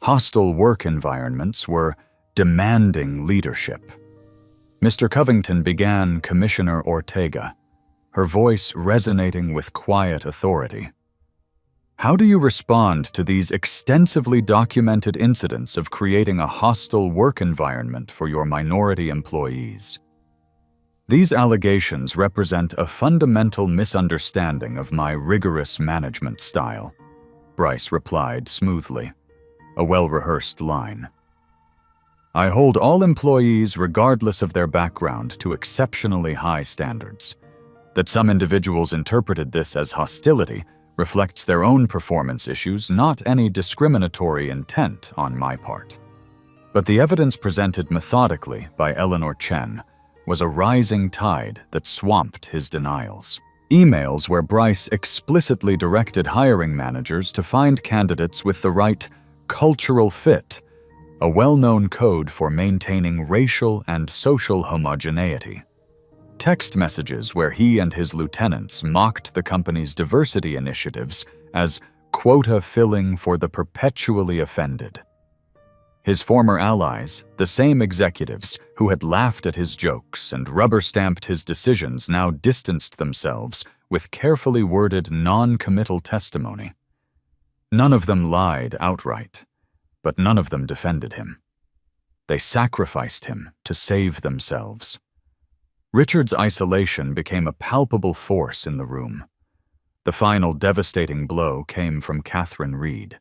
Hostile work environments were demanding leadership. Mr. Covington began Commissioner Ortega, her voice resonating with quiet authority. "How do you respond to these extensively documented incidents of creating a hostile work environment for your minority employees?" "These allegations represent a fundamental misunderstanding of my rigorous management style," Bryce replied smoothly, a well-rehearsed line. "I hold all employees, regardless of their background, to exceptionally high standards. That some individuals interpreted this as hostility reflects their own performance issues, not any discriminatory intent on my part." But the evidence presented methodically by Eleanor Chen was a rising tide that swamped his denials. Emails where Bryce explicitly directed hiring managers to find candidates with the right cultural fit, a well-known code for maintaining racial and social homogeneity. Text messages where he and his lieutenants mocked the company's diversity initiatives as quota filling for the perpetually offended. His former allies, the same executives who had laughed at his jokes and rubber-stamped his decisions, now distanced themselves with carefully worded non-committal testimony. None of them lied outright, but none of them defended him. They sacrificed him to save themselves. Richard's isolation became a palpable force in the room. The final devastating blow came from Catherine Reed.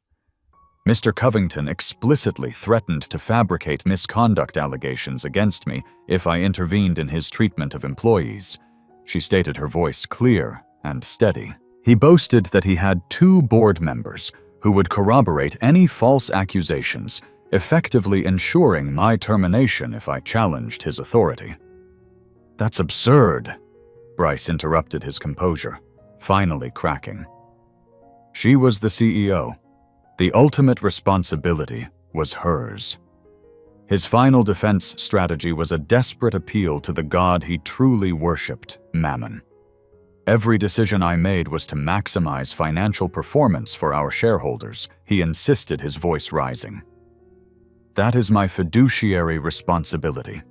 Mr. Covington explicitly threatened to fabricate misconduct allegations against me if I intervened in his treatment of employees. She stated, her voice clear and steady. He boasted that he had 2 board members who would corroborate any false accusations, effectively ensuring my termination if I challenged his authority. "That's absurd," Bryce interrupted his composure, finally cracking. She was the CEO. The ultimate responsibility was hers. His final defense strategy was a desperate appeal to the god he truly worshipped, Mammon. Every decision I made was to maximize financial performance for our shareholders, he insisted, his voice rising. That is my fiduciary responsibility.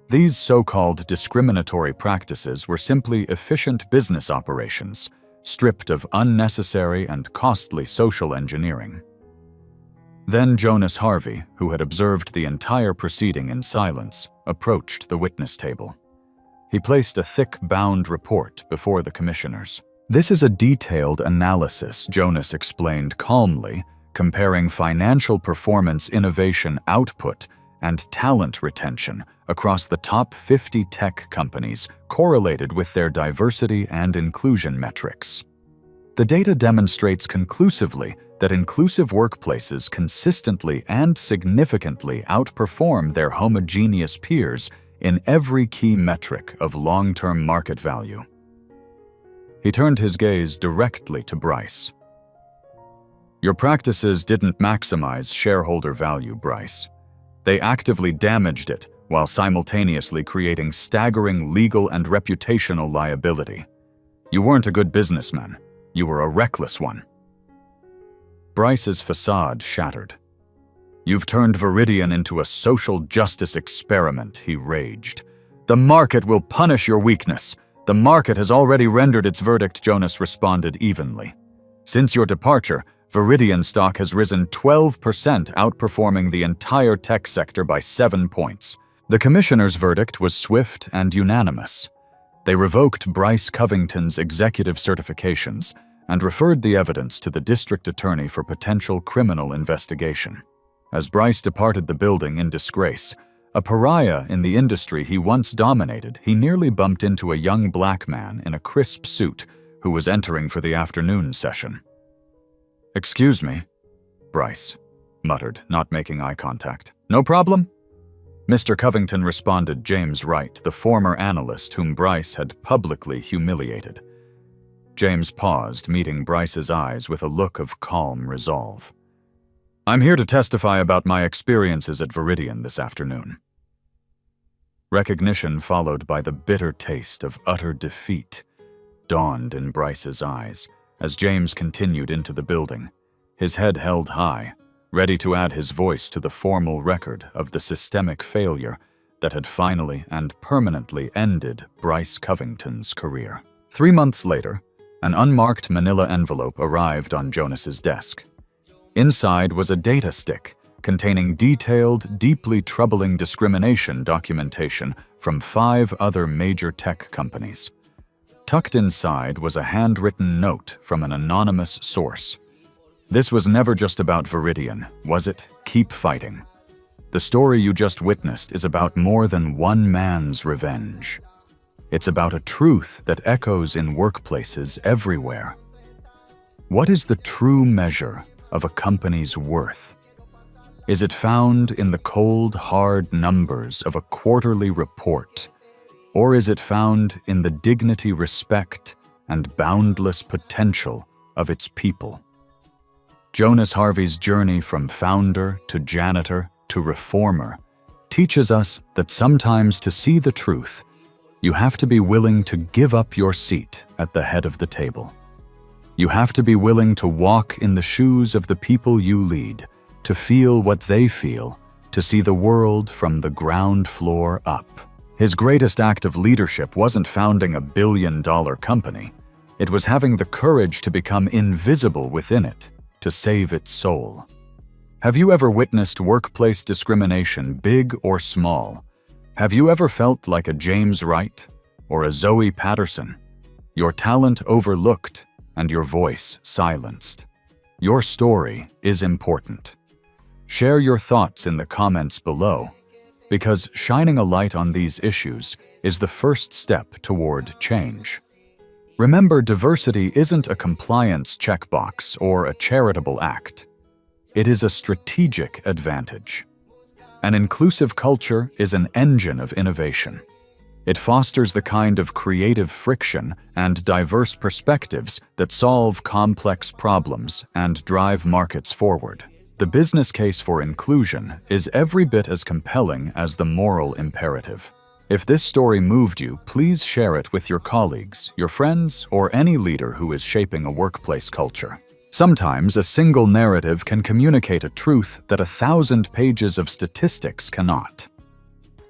These so-called discriminatory practices were simply efficient business operations, stripped of unnecessary and costly social engineering. Then Jonas Harvey, who had observed the entire proceeding in silence, approached the witness table. He placed a thick bound report before the commissioners. This is a detailed analysis, Jonas explained calmly, comparing financial performance, innovation output, and talent retention across the top 50 tech companies correlated with their diversity and inclusion metrics. The data demonstrates conclusively that inclusive workplaces consistently and significantly outperform their homogeneous peers in every key metric of long-term market value. He turned his gaze directly to Bryce. Your practices didn't maximize shareholder value, Bryce. They actively damaged it while simultaneously creating staggering legal and reputational liability. You weren't a good businessman. You were a reckless one. Bryce's facade shattered. You've turned Viridian into a social justice experiment, he raged. The market will punish your weakness. The market has already rendered its verdict, Jonas responded evenly. Since your departure, Viridian stock has risen 12%, outperforming the entire tech sector by 7 points. The commissioner's verdict was swift and unanimous. They revoked Bryce Covington's executive certifications and referred the evidence to the district attorney for potential criminal investigation. As Bryce departed the building in disgrace, a pariah in the industry he once dominated, he nearly bumped into a young black man in a crisp suit who was entering for the afternoon session. "Excuse me," Bryce muttered, not making eye contact. "No problem?" Mr. Covington responded, James Wright, the former analyst whom Bryce had publicly humiliated. James paused, meeting Bryce's eyes with a look of calm resolve. "I'm here to testify about my experiences at Viridian this afternoon." Recognition followed by the bitter taste of utter defeat dawned in Bryce's eyes as James continued into the building, his head held high, ready to add his voice to the formal record of the systemic failure that had finally and permanently ended Bryce Covington's career. 3 months later, an unmarked manila envelope arrived on Jonas's desk. Inside was a data stick containing detailed, deeply troubling discrimination documentation from 5 other major tech companies. Tucked inside was a handwritten note from an anonymous source. This was never just about Viridian, was it? Keep fighting. The story you just witnessed is about more than one man's revenge. It's about a truth that echoes in workplaces everywhere. What is the true measure of a company's worth? Is it found in the cold, hard numbers of a quarterly report? Or is it found in the dignity, respect, and boundless potential of its people? Jonas Harvey's journey from founder to janitor to reformer teaches us that sometimes to see the truth, you have to be willing to give up your seat at the head of the table. You have to be willing to walk in the shoes of the people you lead, to feel what they feel, to see the world from the ground floor up. His greatest act of leadership wasn't founding a billion-dollar company. It was having the courage to become invisible within it, to save its soul. Have you ever witnessed workplace discrimination, big or small? Have you ever felt like a James Wright or a Zoe Patterson? Your talent overlooked and your voice silenced. Your story is important. Share your thoughts in the comments below, because shining a light on these issues is the first step toward change. Remember, diversity isn't a compliance checkbox or a charitable act. It is a strategic advantage. An inclusive culture is an engine of innovation. It fosters the kind of creative friction and diverse perspectives that solve complex problems and drive markets forward. The business case for inclusion is every bit as compelling as the moral imperative. If this story moved you, please share it with your colleagues, your friends, or any leader who is shaping a workplace culture. Sometimes a single narrative can communicate a truth that 1,000 pages of statistics cannot.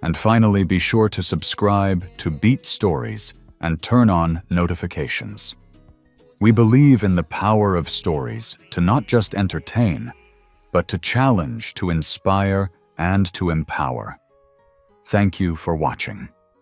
And finally, be sure to subscribe to Beat Stories and turn on notifications. We believe in the power of stories to not just entertain, but to challenge, to inspire, and to empower. Thank you for watching.